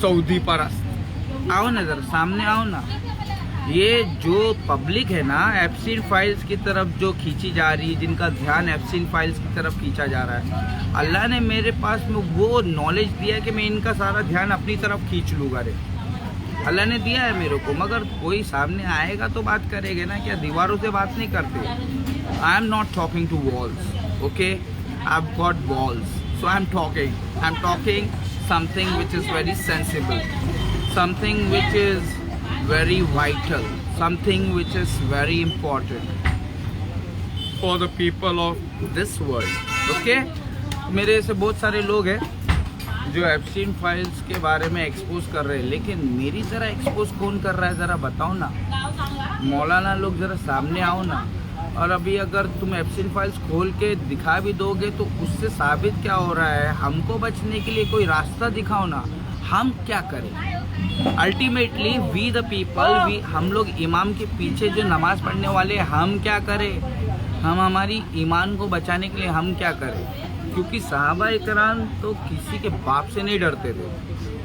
सऊदी परस्त। आओ ना जरा सामने आओ ना। ये जो पब्लिक है ना एप्स्टीन फाइल्स की तरफ जो खींची जा रही है, जिनका ध्यान एप्स्टीन फाइल्स की तरफ खींचा जा रहा है, अल्लाह ने मेरे पास में वो नॉलेज दिया कि मैं इनका सारा ध्यान अपनी तरफ खींच लूँगा। रे अल्लाह ने दिया है मेरे को, मगर कोई सामने आएगा तो बात करेंगे ना। क्या दीवारों से बात नहीं करते? I am not talking to walls, okay? I have got walls, so I am talking something which is very sensible, something which is very vital, something which is very important for the people of this world, okay? मेरे से बहुत सारे लोग हैं जो एप्स्टीन फाइल्स के बारे में एक्सपोज कर रहे हैं, लेकिन मेरी तरह एक्सपोज कौन कर रहा है ज़रा बताओ ना। मौलाना लोग ज़रा सामने आओ ना। और अभी अगर तुम एप्स्टीन फाइल्स खोल के दिखा भी दोगे तो उससे साबित क्या हो रहा है? हमको बचने के लिए कोई रास्ता दिखाओ ना। हम क्या करें? अल्टीमेटली वी द पीपल, हम लोग इमाम के पीछे जो नमाज पढ़ने वाले, हम क्या करें? हम हमारी ईमान को बचाने के लिए हम क्या करें? क्योंकि सहाबा इकराम तो किसी के बाप से नहीं डरते थे।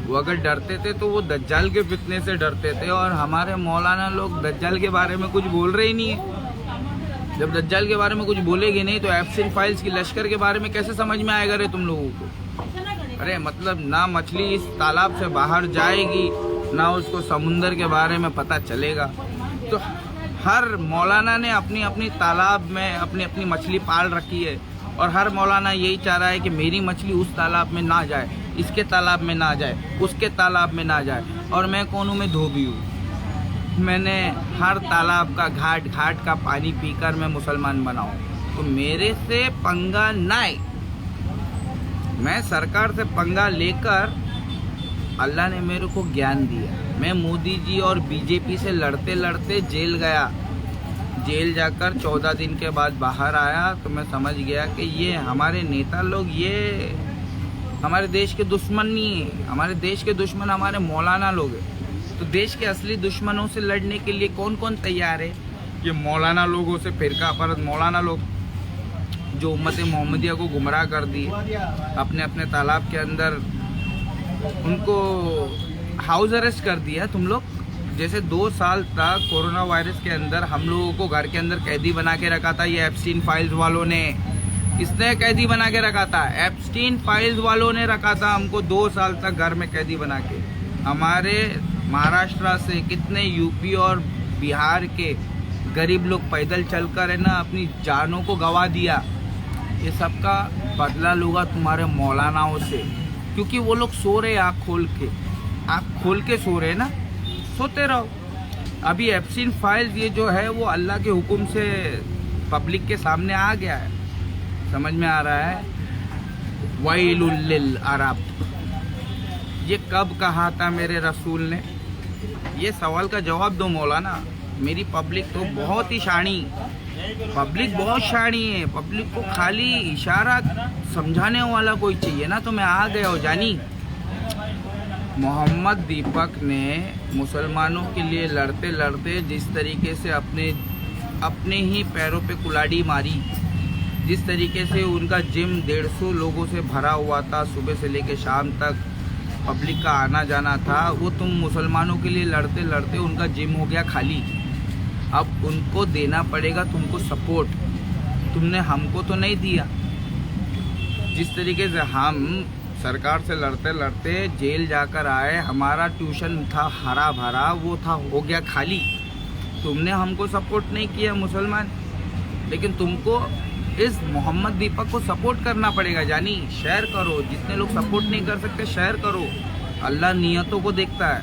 वो अगर डरते थे तो वो दज्जाल के फितने से डरते थे। और हमारे मौलाना लोग दज्जाल के बारे में कुछ बोल रहे ही नहीं है। जब दज्जाल के बारे में कुछ बोलेंगे नहीं तो एप्स्टीन फाइल्स की लश्कर के बारे में कैसे समझ में आएगा रे तुम लोगों को? अरे मतलब ना मछली इस तालाब से बाहर जाएगी, ना उसको समुंदर के बारे में पता चलेगा। तो हर मौलाना ने अपनी अपनी तालाब में अपनी अपनी मछली पाल रखी है, और हर मौलाना यही चाह रहा है कि मेरी मछली उस तालाब में ना जाए, इसके तालाब में ना जाए, उसके तालाब में ना जाए। और मैं कौन हूँ? मैं धोबी हूँ। मैंने हर तालाब का घाट घाट का पानी पीकर मैं मुसलमान बनाऊँ। तो मेरे से पंगा नहीं। मैं सरकार से पंगा लेकर, अल्लाह ने मेरे को ज्ञान दिया। मैं मोदी जी और बीजेपी से लड़ते लड़ते जेल गया। जेल जाकर 14 दिन के बाद बाहर आया तो मैं समझ गया कि ये हमारे नेता लोग ये हमारे देश के दुश्मन नहीं है। हमारे देश के दुश्मन हमारे मौलाना लोग हैं। तो देश के असली दुश्मनों से लड़ने के लिए कौन कौन तैयार है? ये मौलाना लोगों से फिरका परस्त मौलाना लोग जो उम्मत मोहम्मदिया को गुमराह कर दी, अपने अपने तालाब के अंदर उनको हाउस अरेस्ट कर दिया। तुम लोग जैसे 2 साल तक कोरोना वायरस के अंदर हम लोगों को घर के अंदर कैदी बना के रखा था ये एप्स्टीन फाइल्स वालों ने। किसने कैदी बना के रखा था? एप्स्टीन फाइल्स वालों ने रखा था हमको 2 साल तक घर में कैदी बना के। हमारे महाराष्ट्र से कितने यूपी और बिहार के गरीब लोग पैदल चलकर है ना अपनी जानों को गंवा दिया। ये सब का बदला लूँगा तुम्हारे मौलानाओं से, क्योंकि वो लोग सो रहे आँख खोल के सो रहे ना, सोते रहो। अभी एप्स्टीन फाइल्स ये जो है वो अल्लाह के हुक्म से पब्लिक के सामने आ गया है। समझ में आ रहा है? वैलुल लिल अरब, ये कब कहा था मेरे रसूल ने? ये सवाल का जवाब दो मौलाना। मेरी पब्लिक तो बहुत ही शानी, पब्लिक बहुत शानी है। पब्लिक को खाली इशारा समझाने वाला कोई चाहिए ना, तो मैं आ गया हो जानी। मोहम्मद दीपक ने मुसलमानों के लिए लड़ते लड़ते जिस तरीके से अपने ही पैरों पे कुल्हाड़ी मारी, जिस तरीके से उनका जिम 150 लोगों से भरा हुआ था, सुबह से लेकर शाम तक पब्लिक का आना जाना था, वो तुम मुसलमानों के लिए लड़ते लड़ते उनका जिम हो गया खाली। अब उनको देना पड़ेगा तुमको सपोर्ट। तुमने हमको तो नहीं दिया। जिस तरीके से हम सरकार से लड़ते लड़ते जेल जाकर आए, हमारा ट्यूशन था हरा भरा, वो था हो गया खाली। तुमने हमको सपोर्ट नहीं किया मुसलमान, लेकिन तुमको इस मोहम्मद दीपक को सपोर्ट करना पड़ेगा। जानी शेयर करो, जितने लोग सपोर्ट नहीं कर सकते शेयर करो। अल्लाह नियतों को देखता है।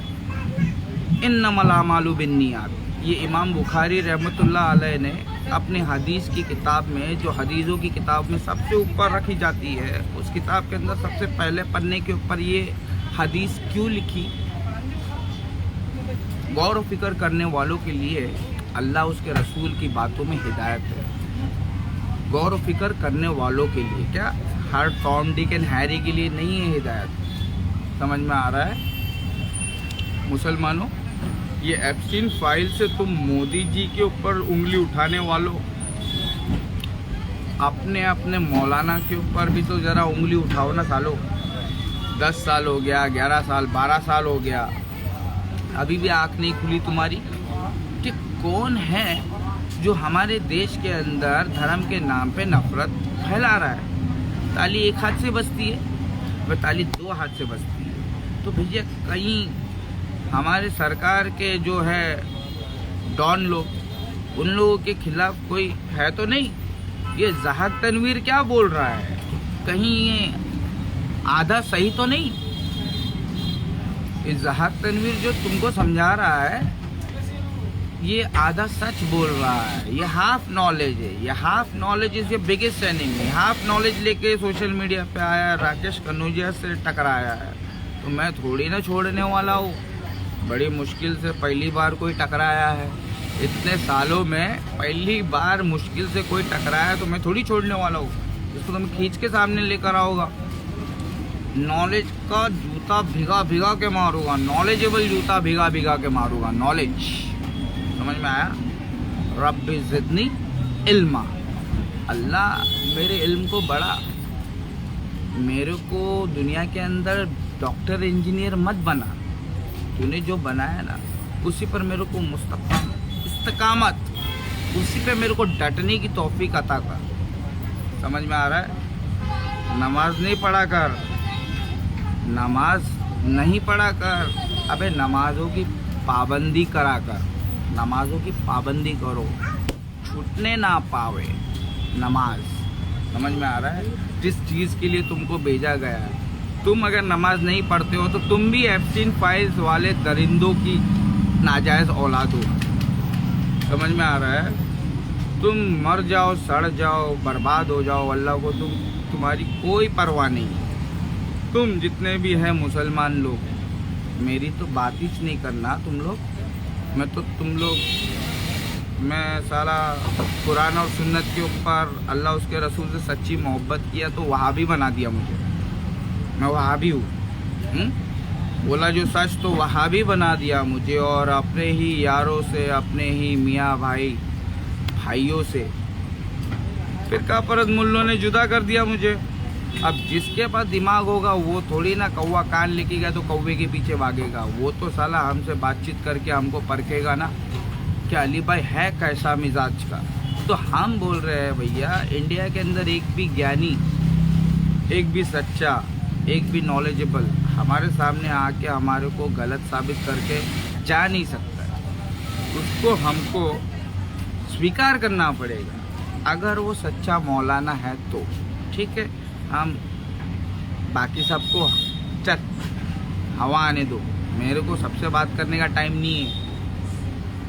इन्नमल आमालु बिन्नियात, ये इमाम बुखारी रहमतुल्लाह अलैह ने अपने हदीस की किताब में, जो हदीसों की किताब में सबसे ऊपर रखी जाती है, उस किताब के अंदर सबसे पहले पन्ने के ऊपर ये हदीस क्यों लिखी? गौर व फिक्र करने वालों के लिए अल्लाह उसके रसूल की बातों में हिदायत है। गौर व फिक्र करने वालों के लिए, क्या हर टॉम डिक एंड हैरी के लिए नहीं है हिदायत। समझ में आ रहा है मुसलमानों? ये एप्स्टीन फाइल से तुम मोदी जी के ऊपर उंगली उठाने वालों, अपने अपने मौलाना के ऊपर भी तो ज़रा उंगली उठाओ ना सालो। 10 साल हो गया, 11 साल, 12 साल हो गया, अभी भी आँख नहीं खुली तुम्हारी कि कौन है जो हमारे देश के अंदर धर्म के नाम पे नफरत फैला रहा है। ताली एक हाथ से बजती है, वह ताली 2 हाथ से बजती है। तो भैया कहीं हमारे सरकार के जो है डॉन लोग, उन लोगों के खिलाफ कोई है तो नहीं? ये ज़हाक तनवीर क्या बोल रहा है, कहीं ये आधा सही तो नहीं? ये ज़हाक तनवीर जो तुमको समझा रहा है, ये आधा सच बोल रहा है। ये हाफ नॉलेज है। ये हाफ नॉलेज इज ये बिगेस्ट एनिमी। हाफ नॉलेज लेके सोशल मीडिया पे आया, राकेश कनौजिया से टकराया है। तो मैं थोड़ी ना छोड़ने वाला हूँ। बड़ी मुश्किल से पहली बार कोई टकराया है, इतने सालों में पहली बार मुश्किल से कोई टकराया, तो मैं थोड़ी छोड़ने वाला हूँ। इसको तो मैं खींच के सामने लेकर आऊँगा। नॉलेज का जूता भिगा भिगा के मारूंगा, नॉलेजेबल जूता भिगा भिगा के मारूंगा। नॉलेज, समझ में आया? रब्बी ज़िदनी इल्मा, अल्लाह मेरे इल्म को बढ़ा। मेरे को दुनिया के अंदर डॉक्टर इंजीनियर मत बना। तूने जो बनाया ना, उसी पर मेरे को इस्तकामत, उसी पे मेरे को डटने की तौफीक अता कर। समझ में आ रहा है? नमाज नहीं पढ़ा कर, नमाज नहीं पढ़ा कर, अबे नमाजों की पाबंदी करा कर। नमाजों की पाबंदी करो, छूटने ना पावे नमाज। समझ में आ रहा है? जिस चीज़ के लिए तुमको भेजा गया है, तुम अगर नमाज नहीं पढ़ते हो तो तुम भी एप्स्टीन फाइल्स वाले दरिंदों की नाजायज़ औलाद हो। समझ में आ रहा है? तुम मर जाओ, सड़ जाओ, बर्बाद हो जाओ, अल्लाह को तुम्हारी कोई परवाह नहीं। तुम जितने भी हैं मुसलमान लोग, मेरी तो बात ही नहीं करना तुम लोग। मैं सारा कुरान और सुन्नत के ऊपर, अल्लाह उसके रसूल से सच्ची मोहब्बत किया तो वहाबी बना दिया मुझे। मैं वहाबी हूँ, बोला जो सच तो वहाबी बना दिया मुझे। और अपने ही यारों से, अपने ही मियाँ भाइयों से फिरका परस्त मुल्लों ने जुदा कर दिया मुझे। अब जिसके पास दिमाग होगा वो थोड़ी ना कौवा कान लेके गया तो कौवे के पीछे भागेगा। वो तो साला हमसे बातचीत करके हमको परखेगा ना कि अली भाई है कैसा मिजाज का। तो हम बोल रहे हैं भैया, इंडिया के अंदर एक भी ज्ञानी, एक भी सच्चा, एक भी नॉलेजेबल हमारे सामने आके हमारे को गलत साबित करके जा नहीं सकता है। उसको हमको स्वीकार करना पड़ेगा। अगर वो सच्चा मौलाना है तो ठीक है, हम बाकी सबको चल हवा आने दो। मेरे को सबसे बात करने का टाइम नहीं है।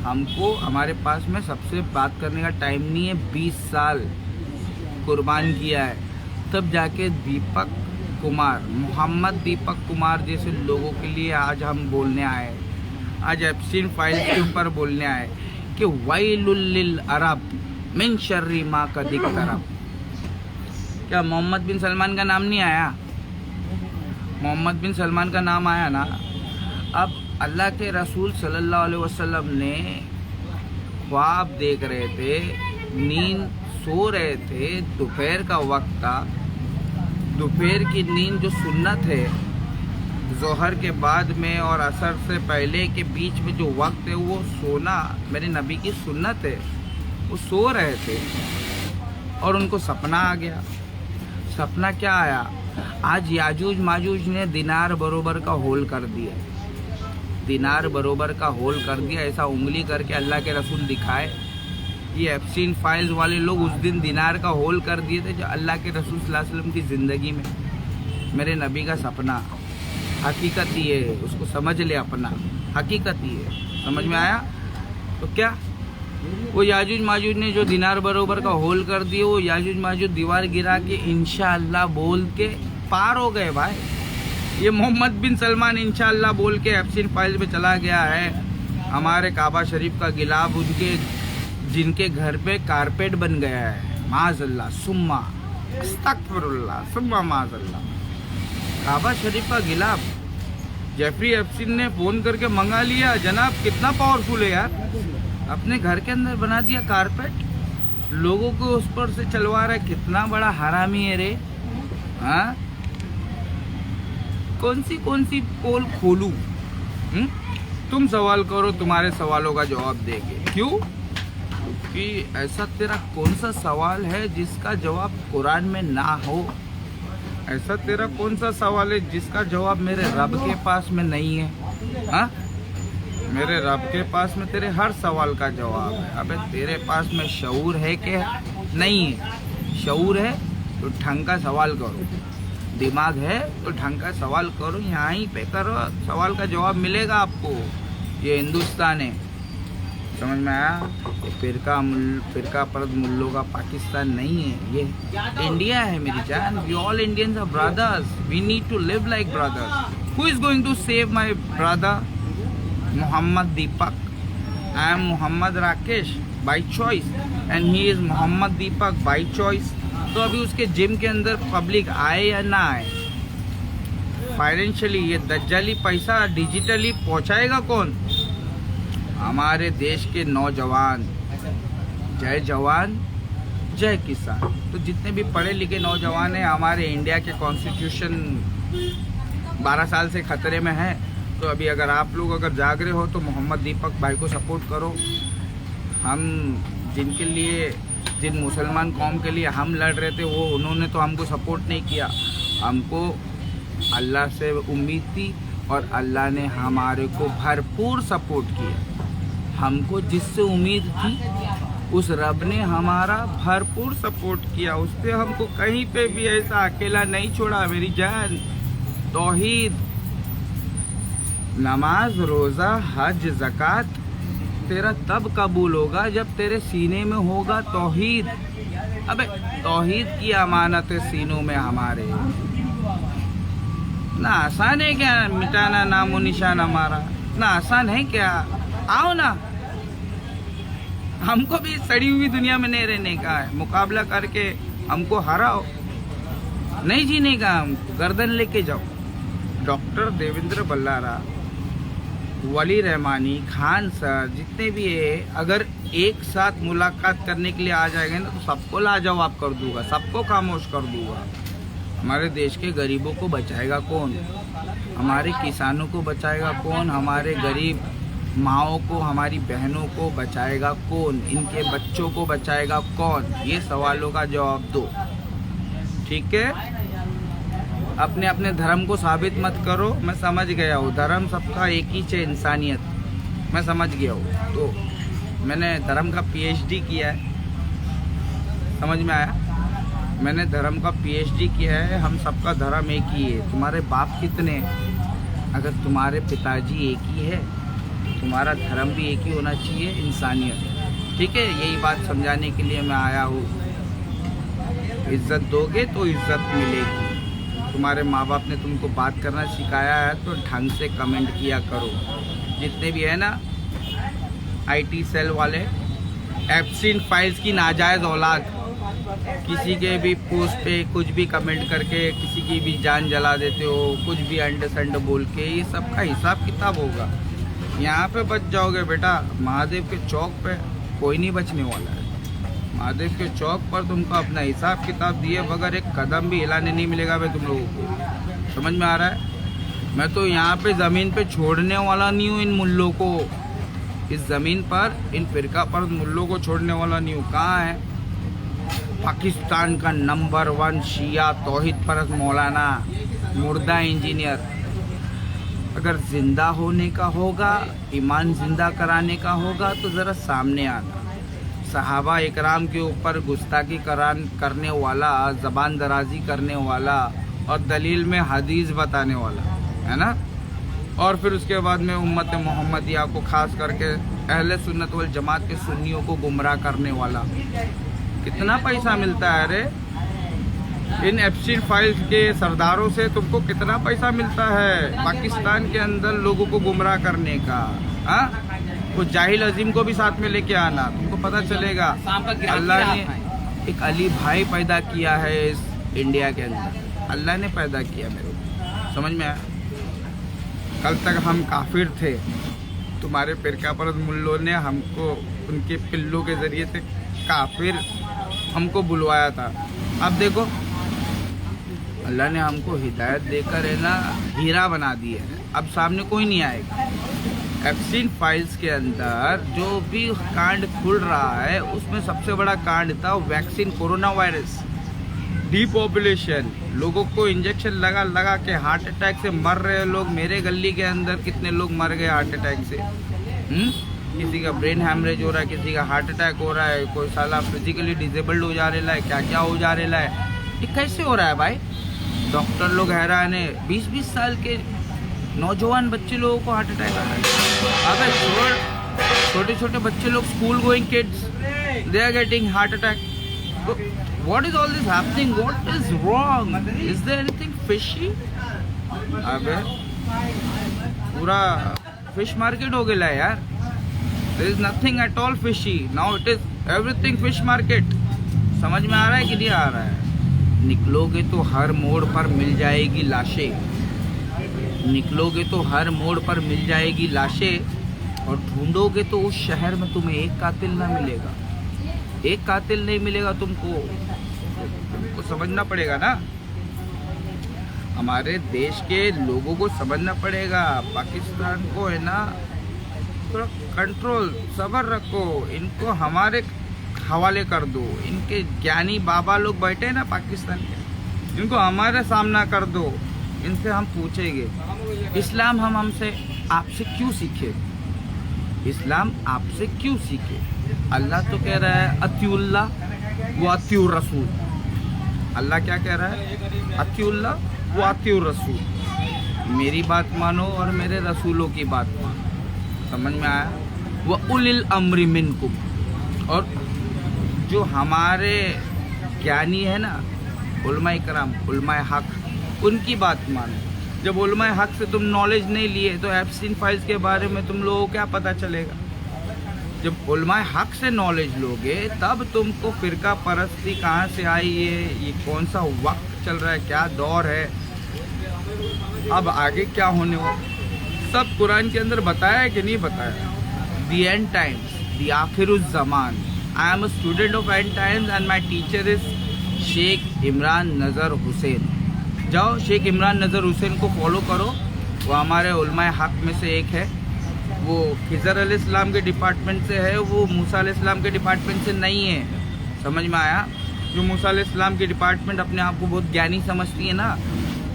हमको, हमारे पास में सबसे बात करने का टाइम नहीं है। 20 साल कुर्बान किया है, तब जाके दीपक कुमार, मोहम्मद दीपक कुमार जैसे लोगों के लिए आज हम बोलने आए। आज एप्स्टीन फाइल के ऊपर बोलने आए कि वैलुल लिल अरब मिन शर्री मा कदिक तरब। क्या मोहम्मद बिन सलमान का नाम नहीं आया? मोहम्मद बिन सलमान का नाम आया ना। अब अल्लाह के रसूल सल्लल्लाहु अलैहि वसल्लम ने ख्वाब देख रहे थे, नींद सो रहे थे, दोपहर का वक्त था। दोपहर की नींद जो सुन्नत है, ज़ोहर के बाद में और असर से पहले के बीच में जो वक्त है, वो सोना मेरे नबी की सुन्नत है। वो सो रहे थे और उनको सपना आ गया। सपना क्या आया? आज याजूज माजूज ने दिनार बरोबर का होल कर दिया। दिनार बरोबर का होल कर दिया। ऐसा उंगली करके अल्लाह के रसूल दिखाए ये एप्सिन फाइल्स वाले लोग उस दिन दिनार का होल कर दिए थे, जो अल्लाह के रसूल सल्लल्लाहु अलैहि वसल्लम की ज़िंदगी में मेरे नबी का सपना, हकीकत ही है, उसको समझ ले अपना, हकीकत ही है। समझ में आया? तो क्या वो याजूज माजूज ने जो दिनार बरोबर का होल कर दिए, वो याजूज माजूज दीवार गिरा के इंशाअल्लाह बोल के पार हो गए भाई। ये मोहम्मद बिन सलमान इंशाअल्लाह बोल के एप्सिन फाइल में चला गया है। हमारे काबा शरीफ का गिलाफ उनके जिनके घर पे कारपेट बन गया है, माज़अल्लाह सुम्मा अस्तगफिरुल्लाह सुम्मा माज़अल्लाह। काबा शरीफ का गिलाफ जेफरी एप्सिन ने फ़ोन करके मंगा लिया। जनाब कितना पावरफुल है यार, अपने घर के अंदर बना दिया कारपेट, लोगों को उस पर से चलवा रहा है। कितना बड़ा हरामी है रे। हाँ, कौन सी पोल खोलूं? तुम सवाल करो, तुम्हारे सवालों का जवाब देंगे। क्यों? क्योंकि ऐसा तेरा कौन सा सवाल है जिसका जवाब कुरान में ना हो? ऐसा तेरा कौन सा सवाल है जिसका जवाब मेरे रब के पास में नहीं है? हाँ, मेरे रब के पास में तेरे हर सवाल का जवाब है। अबे तेरे पास में शऊर है क्या? नहीं है। शऊर है तो ढंग का सवाल करो, दिमाग है तो ढंग का सवाल करो, यहाँ ही पे करो, सवाल का जवाब मिलेगा आपको। ये हिंदुस्तान है, समझ में आया? ये फिरका परद मुल्लों का पाकिस्तान नहीं है, ये इंडिया है मेरी जान। We all Indians are brothers, we need to live like brothers. Who is going to save my brother? Mohammed Deepak. I am Mohammed Rakesh by choice and he is Mohammed Deepak by choice. तो अभी उसके जिम के अंदर पब्लिक आए या ना आए, फाइनेंशियली ये दज्जाली पैसा डिजिटली पहुंचाएगा कौन? हमारे देश के नौजवान। जय जवान जय किसान। तो जितने भी पढ़े लिखे नौजवान हैं, हमारे इंडिया के कॉन्स्टिट्यूशन 12 साल से खतरे में है। तो अभी अगर आप लोग अगर जाग रहे हो तो मोहम्मद दीपक भाई को सपोर्ट करो। हम जिनके लिए, जिन मुसलमान कौम के लिए हम लड़ रहे थे, वो उन्होंने तो हमको सपोर्ट नहीं किया। हमको अल्लाह से उम्मीद थी और अल्लाह ने हमारे को भरपूर सपोर्ट किया। हमको जिससे उम्मीद थी उस रब ने हमारा भरपूर सपोर्ट किया। उसने हमको कहीं पे भी ऐसा अकेला नहीं छोड़ा मेरी जान। तौहीद, नमाज, रोज़ा, हज, ज़कात तेरा तब कबूल होगा जब तेरे सीने में होगा तौहीद। अबे तौहीद की अमानत है सीनों में हमारे। ना आसान है क्या मिटाना नामो निशान हमारा? ना आसान है क्या? आओ ना, हमको भी सड़ी हुई दुनिया में नहीं रहने का है। मुकाबला करके हमको हराओ, नहीं जीने का, हमको गर्दन लेके जाओ। डॉक्टर देवेंद्र बल्लारा, वली रहमानी, खान सर, जितने भी है, अगर एक साथ मुलाकात करने के लिए आ जाएंगे ना तो सबको लाजवाब कर दूंगा, सबको खामोश कर दूंगा। हमारे देश के गरीबों को बचाएगा कौन? हमारे किसानों को बचाएगा कौन? हमारे गरीब माओं को, हमारी बहनों को बचाएगा कौन? इनके बच्चों को बचाएगा कौन? ये सवालों का जवाब दो, ठीक है? अपने अपने धर्म को साबित मत करो। मैं समझ गया हूँ, धर्म सबका एक ही है, इंसानियत। मैं समझ गया हूँ। तो मैंने धर्म का PhD किया है, समझ में आया? मैंने धर्म का PhD किया है। हम सबका धर्म एक ही है। तुम्हारे बाप कितने? अगर तुम्हारे पिताजी एक ही है, तुम्हारा धर्म भी एक ही होना चाहिए, इंसानियत, ठीक है? यही बात समझाने के लिए मैं आया हूँ। इज्जत दोगे तो इज्जत मिलेगी। तुम्हारे माँ बाप ने तुमको बात करना सिखाया है तो ढंग से कमेंट किया करो। जितने भी है ना IT सेल वाले, एप्सिन फाइल्स की नाजायज़ औलाद, किसी के भी पोस्ट पे कुछ भी कमेंट करके किसी की भी जान जला देते हो, कुछ भी अंड संड बोल के, ये सब का हिसाब किताब होगा। यहाँ पे बच जाओगे बेटा, महादेव के चौक पे कोई नहीं बचने वाला है। महादेव के चौक पर तुमको अपना हिसाब किताब दिए बगैर एक कदम भी हिलाने नहीं मिलेगा भाई तुम लोगों को। समझ में आ रहा है? मैं तो यहाँ पे ज़मीन पे छोड़ने वाला नहीं हूँ इन मुल्लों को। इस ज़मीन पर इन फिरका पर मुल्लों को छोड़ने वाला नहीं हूँ। कहाँ है पाकिस्तान का नंबर 1 शिया तौहीद परस्त मौलाना, मुर्दा इंजीनियर? अगर जिंदा होने का होगा, ईमान जिंदा कराने का होगा तो ज़रा सामने आना। सहाबा इकराम के ऊपर गुस्ताखी करने वाला, ज़बान दराजी करने वाला और दलील में हदीस बताने वाला, है ना। और फिर उसके बाद में उम्मत मोहम्मदिया को खास करके अहले सुन्नत वल जमात के सुन्नियों को गुमराह करने वाला। कितना पैसा मिलता है रे इन एप्स्टीन फाइल्स के सरदारों से? तुमको कितना पैसा मिलता है पाकिस्तान के अंदर लोगों को गुमराह करने का? हाँ, वो जाहिल अजीम को भी साथ में लेके आना, तुमको पता चलेगा। अल्लाह ने एक अली भाई पैदा किया है इस इंडिया के अंदर, अल्लाह ने पैदा किया। मेरे को समझ में आया। कल तक हम काफिर थे, तुम्हारे फिरका परस्त मुल्लों ने हमको उनके पिल्लों के जरिए से काफिर हमको बुलवाया था। अब देखो अल्लाह ने हमको हिदायत देकर है ना हीरा बना दिया है, अब सामने कोई नहीं आएगा। एप्स्टीन फाइल्स के अंदर जो भी कांड खुल रहा है उसमें सबसे बड़ा कांड था वैक्सीन, कोरोना वायरस, डीपॉपुलेशन, लोगों को इंजेक्शन लगा लगा के हार्ट अटैक से मर रहे लोग। मेरे गली के अंदर कितने लोग मर गए हार्ट अटैक से। किसी का ब्रेन हैमरेज हो रहा है, किसी का हार्ट अटैक हो रहा है, कोई साला फिजिकली डिसेबल्ड हो जा रहा है, क्या क्या हो जा रहा है। ये कैसे हो रहा है भाई? डॉक्टर लोग हैरान है, 20-20 साल के नौजवान बच्चे लोगों को हार्ट अटैक आ रहा है। अबे छोटे छोटे बच्चे लोग, school going kids, they are getting heart attack. What is all this happening? What is wrong? Is there anything fishy? अबे पूरा फिश मार्केट हो गया है यार। There is nothing at all fishy. Now it is everything fish market. समझ में आ रहा है कि नहीं आ रहा है? निकलोगे तो हर मोड़ पर मिल जाएगी लाशें, निकलोगे तो हर मोड़ पर मिल जाएगी लाशें, और ढूंढोगे तो उस शहर में तुम्हें एक कातिल ना मिलेगा, एक कातिल नहीं मिलेगा तुमको समझना पड़ेगा ना। हमारे देश के लोगों को समझना पड़ेगा। पाकिस्तान को है ना थोड़ा कंट्रोल, सब्र रखो, इनको हमारे हवाले कर दो। इनके ज्ञानी बाबा लोग बैठे हैं ना पाकिस्तान के, इनको हमारे सामना कर दो, इनसे हम पूछेंगे इस्लाम हमसे आपसे क्यों सीखे, इस्लाम आपसे क्यों सीखे। अल्लाह तो कह रहा है अतिउल्लाह व अतिउर रसूल। अल्लाह क्या कह रहा है? अतिउल्लाह व अतिउर रसूल। मेरी बात मानो और मेरे रसूलों की बात मानो। समझ में आया? व उलिल अम्री मिनकुम। और जो हमारे ज्ञानी है ना, उलमाए कराम, उलमाए हक, उनकी बात मानो। जब उलमाए हक से तुम नॉलेज नहीं लिए तो एप्स्टीन फाइल्स के बारे में तुम लोगों को क्या पता चलेगा? जब उलमाए हक से नॉलेज लोगे तब तुमको फिरका परस्ती कहाँ से आई है, ये कौन सा वक्त चल रहा है, क्या दौर है, अब आगे क्या होने हो, सब कुरान के अंदर बताया है कि नहीं बताया। दी एंड टाइम्स, दी आखिरुज़ ज़मान। I am a student of end times and my teacher is Sheikh Imran Nazar Hussain. जाओ शेख इमरान नज़र हुसैन को फॉलो करो, वो हमारे उलमाए हक में से एक है। वो खिज़र अलैहिस्सलाम के डिपार्टमेंट से है, वो मूसा अलैहिस्सलाम के डिपार्टमेंट से नहीं है। समझ में आया? जो मूसा अलैहिस्सलाम की डिपार्टमेंट अपने आप को बहुत ज्ञानी समझती है ना,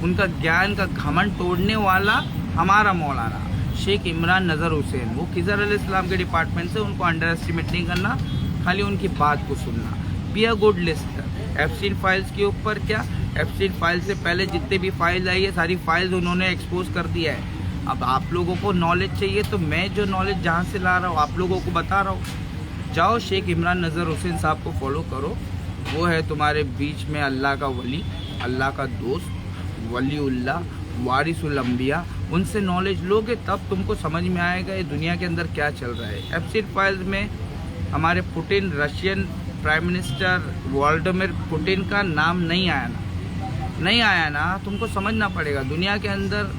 उनका ज्ञान का घमंड तोड़ने वाला हमारा मौलाना शेख इमरान नज़र हुसैन, वो खिज़र अलैहिस्सलाम के डिपार्टमेंट से, उनको अंडर एस्टिमेट नहीं करना, खाली उनकी बात को सुनना। Be a good listener. Epstein files के ऊपर क्या, एप्स्टीन फाइल से पहले जितने भी फाइल्स आई है सारी फाइल्स उन्होंने एक्सपोज कर दिया है। अब आप लोगों को नॉलेज चाहिए तो मैं जो नॉलेज जहाँ से ला रहा हूँ आप लोगों को बता रहा हूँ। जाओ शेख इमरान नज़र हुसैन साहब को फॉलो करो, वो है तुम्हारे बीच में अल्लाह का वली, अल्लाह का दोस्त, वलीउल्लाह, वारिसुल अंबिया। उनसे नॉलेज लोगे तब तुमको समझ में आएगा ये दुनिया के अंदर क्या चल रहा है। एप्स्टीन फाइल्स में हमारे Putin, Russian prime minister Vladimir Putin का नाम नहीं आया ना, नहीं आया ना। तुमको समझना पड़ेगा दुनिया के अंदर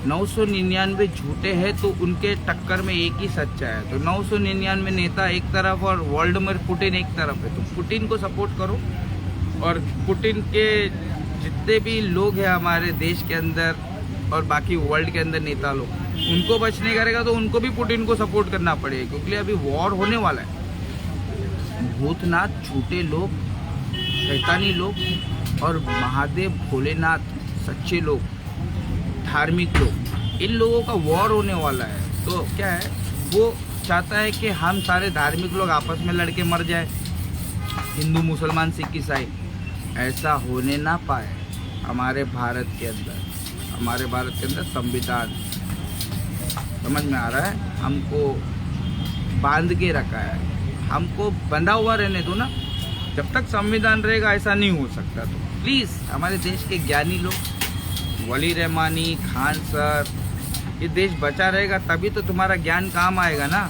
999 झूठे हैं तो उनके टक्कर में एक ही सच्चा है। तो 999 नेता एक तरफ और व्लादिमीर पुतिन एक तरफ है, तो पुतिन को सपोर्ट करो। और पुतिन के जितने भी लोग हैं हमारे देश के अंदर और बाकी वर्ल्ड के अंदर नेता लोग, उनको बचने करेगा तो उनको भी पुतिन को सपोर्ट करना पड़ेगा, क्योंकि अभी वॉर होने वाला है। भूतनाथ, झूठे लोग, शैतानी लोग और महादेव भोलेनाथ सच्चे लोग, धार्मिक लोग, इन लोगों का वॉर होने वाला है। तो क्या है, वो चाहता है कि हम सारे धार्मिक लोग आपस में लड़के मर जाए, हिंदू मुसलमान सिख ईसाई। ऐसा होने ना पाए। हमारे भारत के अंदर संविधान, समझ में आ रहा है, हमको बांध के रखा है, हमको बंधा हुआ रहने दो ना। जब तक संविधान रहेगा ऐसा नहीं हो सकता। तो प्लीज़ हमारे देश के ज्ञानी लोग, वली रहमानी, खान सर, ये देश बचा रहेगा तभी तो तुम्हारा ज्ञान काम आएगा ना।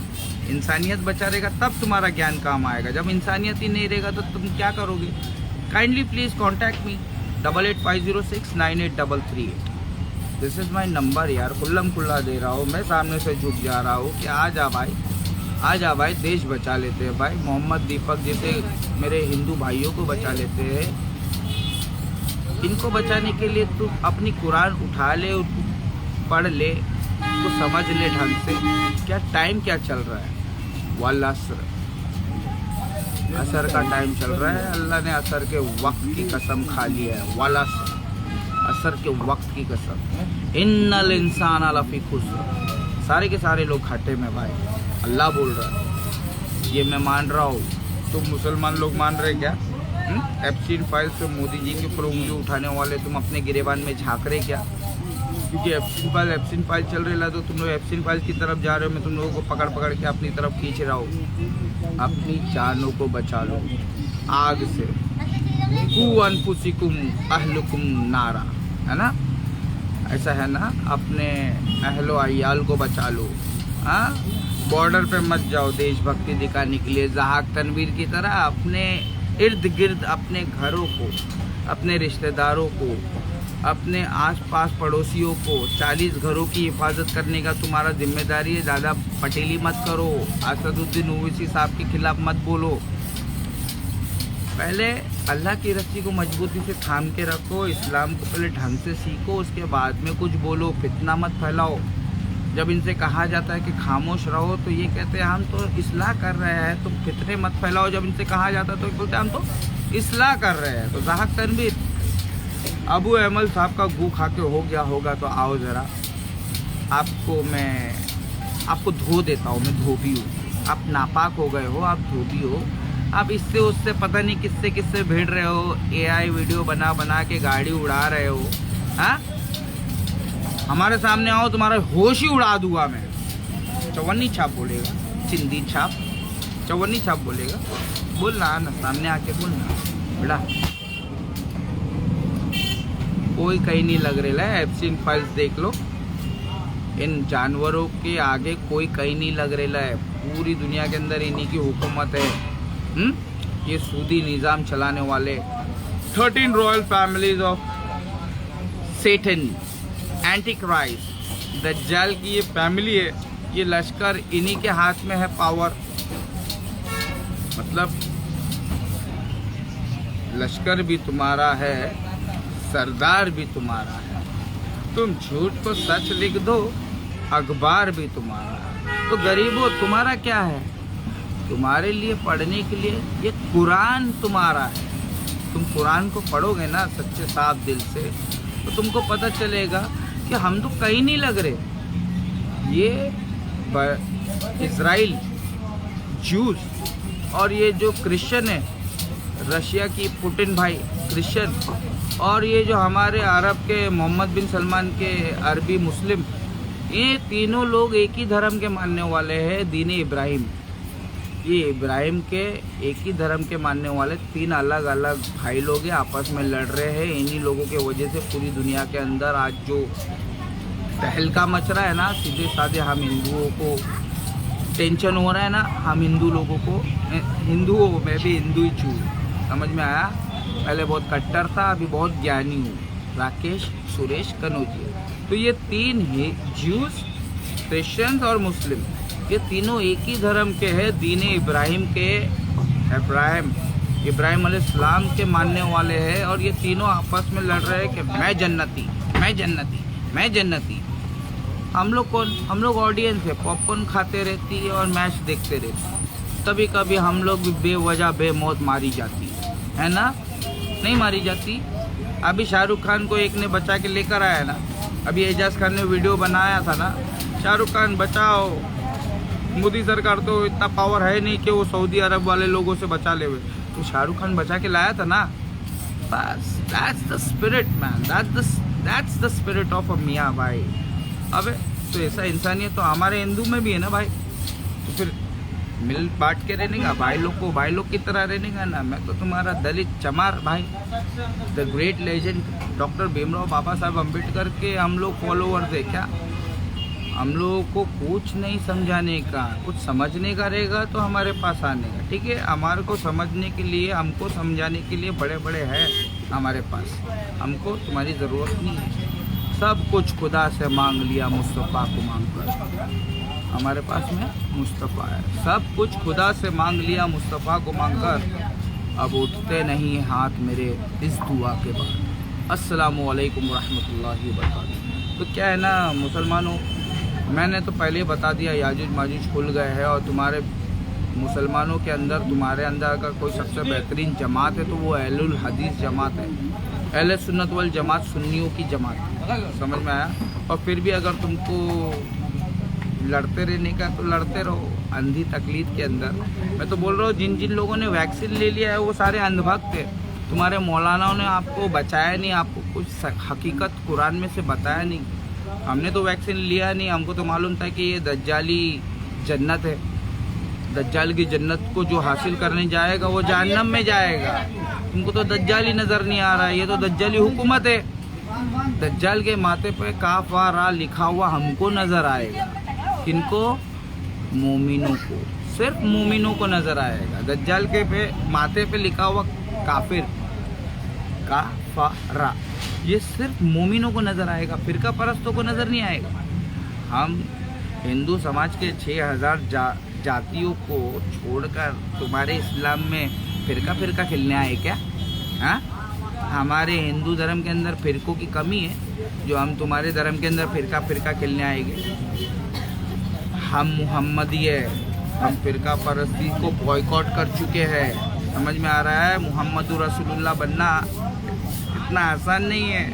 इंसानियत बचा रहेगा तब तुम्हारा ज्ञान काम आएगा। जब इंसानियत ही नहीं रहेगा तो तुम क्या करोगे? Kindly please contact me 8850698338। This is my number यार, खुल्लम खुल्ला दे रहा हूँ मैं, सामने से झुक जा रहा हूँ कि आ जा भाई, देश बचा लेते हैं भाई। मोहम्मद दीपक जैसे मेरे हिंदू भाइयों को बचा लेते हैं। इनको बचाने के लिए तू अपनी कुरान उठा ले, पढ़ ले, तो समझ ले ढंग से क्या टाइम क्या चल रहा है। वल्लास्र असर का टाइम चल रहा है। अल्लाह ने असर के वक्त की कसम खा लिया है। वल्लास्र असर के वक्त की कसम। इन्नल इंसान लफी खुस्र, सारे के सारे लोग घाटे में भाई। अल्लाह बोल रहा है, ये मैं मान रहा हूँ। तुम मुसलमान लोग मान रहे क्या? एप्सिन फाइल से मोदी जी के ऊपर उंगली उठाने वाले तुम अपने गिरेबान में झांक रहे क्या? क्योंकि एप्सिन फाइल चल रही है तो तुम लोग एप्सिन फाइल की तरफ जा रहे हो। मैं तुम लोगों को पकड़ के अपनी तरफ खींच रहा हूँ। अपनी जानों को बचा लो आग से। कू अनफुसिकुम अहलुकुम नारा, है ना? ऐसा है ना? अपने अहलो अयाल को बचा लो। हाँ, बॉर्डर पे मत जाओ देशभक्ति दिखाने के लिए जहाक तनवीर की तरह। अपने इर्द गिर्द अपने घरों को, अपने रिश्तेदारों को, अपने आसपास पड़ोसियों को, 40 घरों की हिफाजत करने का तुम्हारा जिम्मेदारी है। ज़्यादा पटेली मत करो, असदुद्दीन ओवैसी साहब के खिलाफ मत बोलो। पहले अल्लाह की रस्सी को मजबूती से थाम के रखो, इस्लाम को पहले ढंग से सीखो, उसके बाद में कुछ बोलो। फितना मत फैलाओ। जब इनसे कहा जाता है कि खामोश रहो तो ये कहते हैं हम तो इस्लाह कर रहे हैं, तुम फितने मत फैलाओ। जब इनसे कहा जाता है तो बोलते हैं हम तो इस्लाह कर रहे हैं। तो ज़ाहक तनवीर अबू अहमद साहब का गू खा के हो गया होगा तो आओ ज़रा, आपको धो देता हूँ। मैं धोबी हूँ, आप नापाक हो गए हो, आप धोबी हो। आप इससे उससे पता नहीं किससे भिड़ रहे हो। AI वीडियो बना के गाड़ी उड़ा रहे हो। हाँ, हमारे सामने आओ, तुम्हारा होश ही उड़ा दूंगा मैं। चौवन्नी छाप बोलेगा, चिंदी छाप, चौवन्नी छाप बोलेगा। बोलना ना, सामने आके बोलना बेटा। कोई कहीं नहीं लग रहा है। एप्सिन फाइल्स देख लो। इन जानवरों के आगे कोई कहीं नहीं लग रहा है। पूरी दुनिया के अंदर इन्हीं की हुकूमत है। ये सूदी निज़ाम चलाने वाले 13 royal families of Satan, anti Christ, दज्जाल की ये फैमिली है। ये लश्कर इन्हीं के हाथ में है, पावर। मतलब लश्कर भी तुम्हारा है, सरदार भी तुम्हारा है। तुम झूठ को सच लिख दो, अखबार भी तुम्हारा है। तो गरीबों, तुम्हारा क्या है? तुम्हारे लिए पढ़ने के लिए ये कुरान तुम्हारा है। तुम कुरान को पढ़ोगे ना सच्चे साफ दिल से तो तुमको पता चलेगा कि हम तो कहीं नहीं लग रहे। ये इजराइल, जूस और ये जो क्रिश्चियन है, रशिया की पुतिन भाई क्रिश्चियन, और ये जो हमारे अरब के मोहम्मद बिन सलमान के अरबी मुस्लिम, ये तीनों लोग एक ही धर्म के मानने वाले हैं, दीन इब्राहिम। ये इब्राहिम के एक ही धर्म के मानने वाले तीन अलग अलग भाई लोग हैं, आपस में लड़ रहे हैं। इन्हीं लोगों के वजह से पूरी दुनिया के अंदर आज जो तहलका मच रहा है ना, सीधे साधे हम हिंदुओं को टेंशन हो रहा है ना, हम हिंदू लोगों को, हिंदुओं में भी हिंदू ही छू, समझ में आया? पहले बहुत कट्टर था, अभी बहुत ज्ञानी हूँ। राकेश सुरेश कनौजिया। तो ये तीन ही ज्यूस, क्रिश्चियंस और मुस्लिम, ये तीनों एक ही धर्म के हैं, दीन इब्राहिम के, इब्राहिम अलैहिस्सलाम के मानने वाले हैं। और ये तीनों आपस में लड़ रहे हैं कि मैं जन्नती, मैं जन्नती, मैं जन्नती। हम लोग कौन? हम लोग ऑडियंस है, पॉपकॉर्न खाते रहती है और मैच देखते रहते। कभी कभी हम लोग भी बेवजह बेमौत मारी जाती है ना? नहीं मारी जाती? अभी शाहरुख खान को एक ने बचा के लेकर आया ना, अभी एजाज खान ने वीडियो बनाया था ना, शाहरुख खान बचाओ, मोदी सरकार तो इतना पावर है नहीं कि वो सऊदी अरब वाले लोगों से बचा ले। तो शाहरुख खान बचा के लाया था ना। बस that's the spirit man, that's the spirit of a मियाँ भाई। अबे तो ऐसा इंसानियत तो हमारे हिंदू में भी है ना भाई। तो फिर मिल बांट के रहने का, भाई लोग को भाई लोग की तरह रहने का ना। मैं तो तुम्हारा दलित चमार भाई, the great legend doctor Bhimrao Baba Saheb Ambedkar के हम लोग फॉलोअर्स है क्या? हम लोगों को कुछ नहीं समझाने का, कुछ समझने का रहेगा तो हमारे पास आने का, ठीक है। हमारे को समझने के लिए, हमको समझाने के लिए बड़े बड़े हैं हमारे पास, हमको तुम्हारी ज़रूरत नहीं है। सब कुछ खुदा से मांग लिया मुस्तफ़ा को मांग कर, हमारे पास में मुस्तफ़ा है। सब कुछ खुदा से मांग लिया मुस्तफ़ा को मांग कर, अब उठते नहीं हाथ मेरे इस दुआ के बाद। अस्सलामु अलैकुम रहमतुल्लाहि व बरकातुहू। तो क्या है ना मुसलमानों, मैंने तो पहले ही बता दिया याजूज माजूज खुल गए हैं। और तुम्हारे मुसलमानों के अंदर, तुम्हारे अंदर अगर कोई सबसे बेहतरीन जमात है तो वो अहलुल हदीस जमात है, अहले सुन्नत वल जमात, सुन्नियों की जमात। समझ में आया? और फिर भी अगर तुमको लड़ते रहने का तो लड़ते रहो अंधी तकलीद के अंदर। मैं तो बोल रहा हूँ जिन जिन लोगों ने वैक्सीन ले लिया है वो सारे अंधभक्त थे। तुम्हारे मौलानाओं ने आपको बचाया नहीं, आपको कुछ हकीकत कुरान में से बताया नहीं। हमने तो वैक्सीन लिया नहीं, हमको तो मालूम था कि ये दज्जाली जन्नत है, दज्जाल की जन्नत को जो हासिल करने जाएगा वो जहन्नम में जाएगा। तुमको तो दज्जाली नज़र नहीं आ रहा है, ये तो दज्जाली हुकूमत है। दज्जाल के माथे पे काफ वा रा लिखा हुआ हमको नज़र आएगा। किनको? मोमिनों को, सिर्फ मोमिनों को नज़र आएगा। दज्जाल के माथे पे लिखा हुआ काफिर, काफारा, ये सिर्फ मोमिनों को नज़र आएगा, फिरका परस्तों को नज़र नहीं आएगा। हम हिंदू समाज के 6000 जातियों को छोड़कर तुम्हारे इस्लाम में फिरका खेलने आए क्या? हाँ, हमारे हिंदू धर्म के अंदर फिरकों की कमी है जो हम तुम्हारे धर्म के अंदर फिरका खेलने आएंगे। हम मुहम्मदी है, हम फिरका परस्ती को बॉयकॉट कर चुके हैं। समझ में आ रहा है? मुहम्मदुर रसूलुल्लाह बनना इतना आसान नहीं है।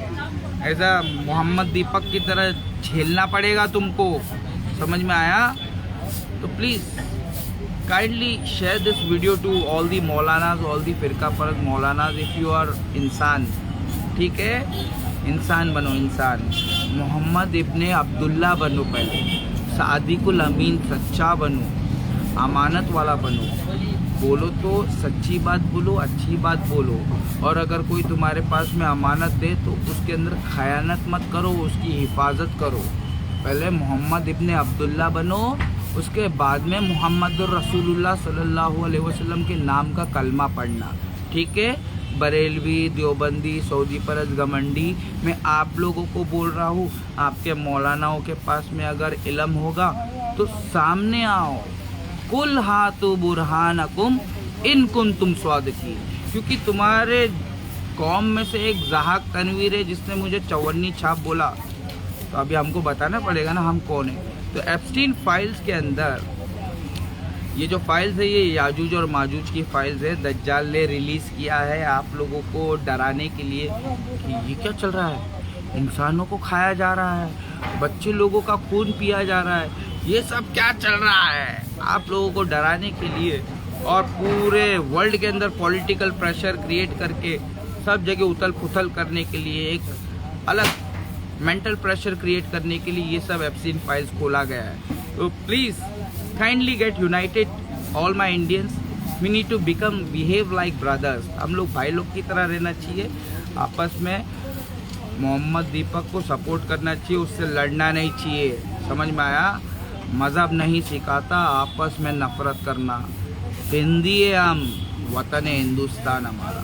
ऐसा मोहम्मद दीपक की तरह झेलना पड़ेगा तुमको। समझ में आया? तो please kindly share this video to all the मौलानाज, ऑल दी फिरका परस्त मौलानाज। इफ़ यू आर इंसान, ठीक है, इंसान बनो, इंसान। मोहम्मद इब्ने अब्दुल्ला बनो, पहले सादिकुल अमीन, सच्चा बनो, अमानत वाला बनो। बोलो तो सच्ची बात बोलो, अच्छी बात बोलो। और अगर कोई तुम्हारे पास में अमानत दे तो उसके अंदर खयानत मत करो, उसकी हिफाजत करो। पहले मोहम्मद इब्ने अब्दुल्ला बनो, उसके बाद में मुहम्मदुर रसूलुल्लाह सल्लल्लाहु अलैहि वसल्लम के नाम का कलमा पढ़ना, ठीक है। बरेलवी, देवबंदी, सऊदी परस्त, घमंडी, मैं आप लोगों को बोल रहा हूँ, आपके मौलानाओं के पास में अगर इल्म होगा तो सामने आओ। कुल हाथु बुरहानकुम इन कुंतुम स्वादिकीन। क्योंकि तुम्हारे कौम में से एक ज़हाक तनवीर है जिसने मुझे 54 छाप बोला, तो अभी हमको बताना पड़ेगा ना हम कौन है। तो एप्स्टीन फाइल्स के अंदर ये जो फाइल्स है, ये याजूज और माजूज की फाइल्स है। दज्जाल ने रिलीज़ किया है आप लोगों को डराने के लिए कि ये क्या चल रहा है, इंसानों को खाया जा रहा है, बच्चे लोगों का खून पिया जा रहा है, ये सब क्या चल रहा है, आप लोगों को डराने के लिए। और पूरे वर्ल्ड के अंदर पॉलिटिकल प्रेशर क्रिएट करके सब जगह उथल पुथल करने के लिए, एक अलग मेंटल प्रेशर क्रिएट करने के लिए ये सब एप्स्टीन फाइल्स खोला गया है। तो please kindly get united all my Indians. We need to behave like brothers. हम लोग भाई लोग की तरह रहना चाहिए आपस में। मोहम्मद दीपक को सपोर्ट करना चाहिए, उससे लड़ना नहीं चाहिए। समझ में आया? मज़हब नहीं सिखाता आपस में नफरत करना। हिंदी है हम, वतन है हिंदुस्तान हमारा।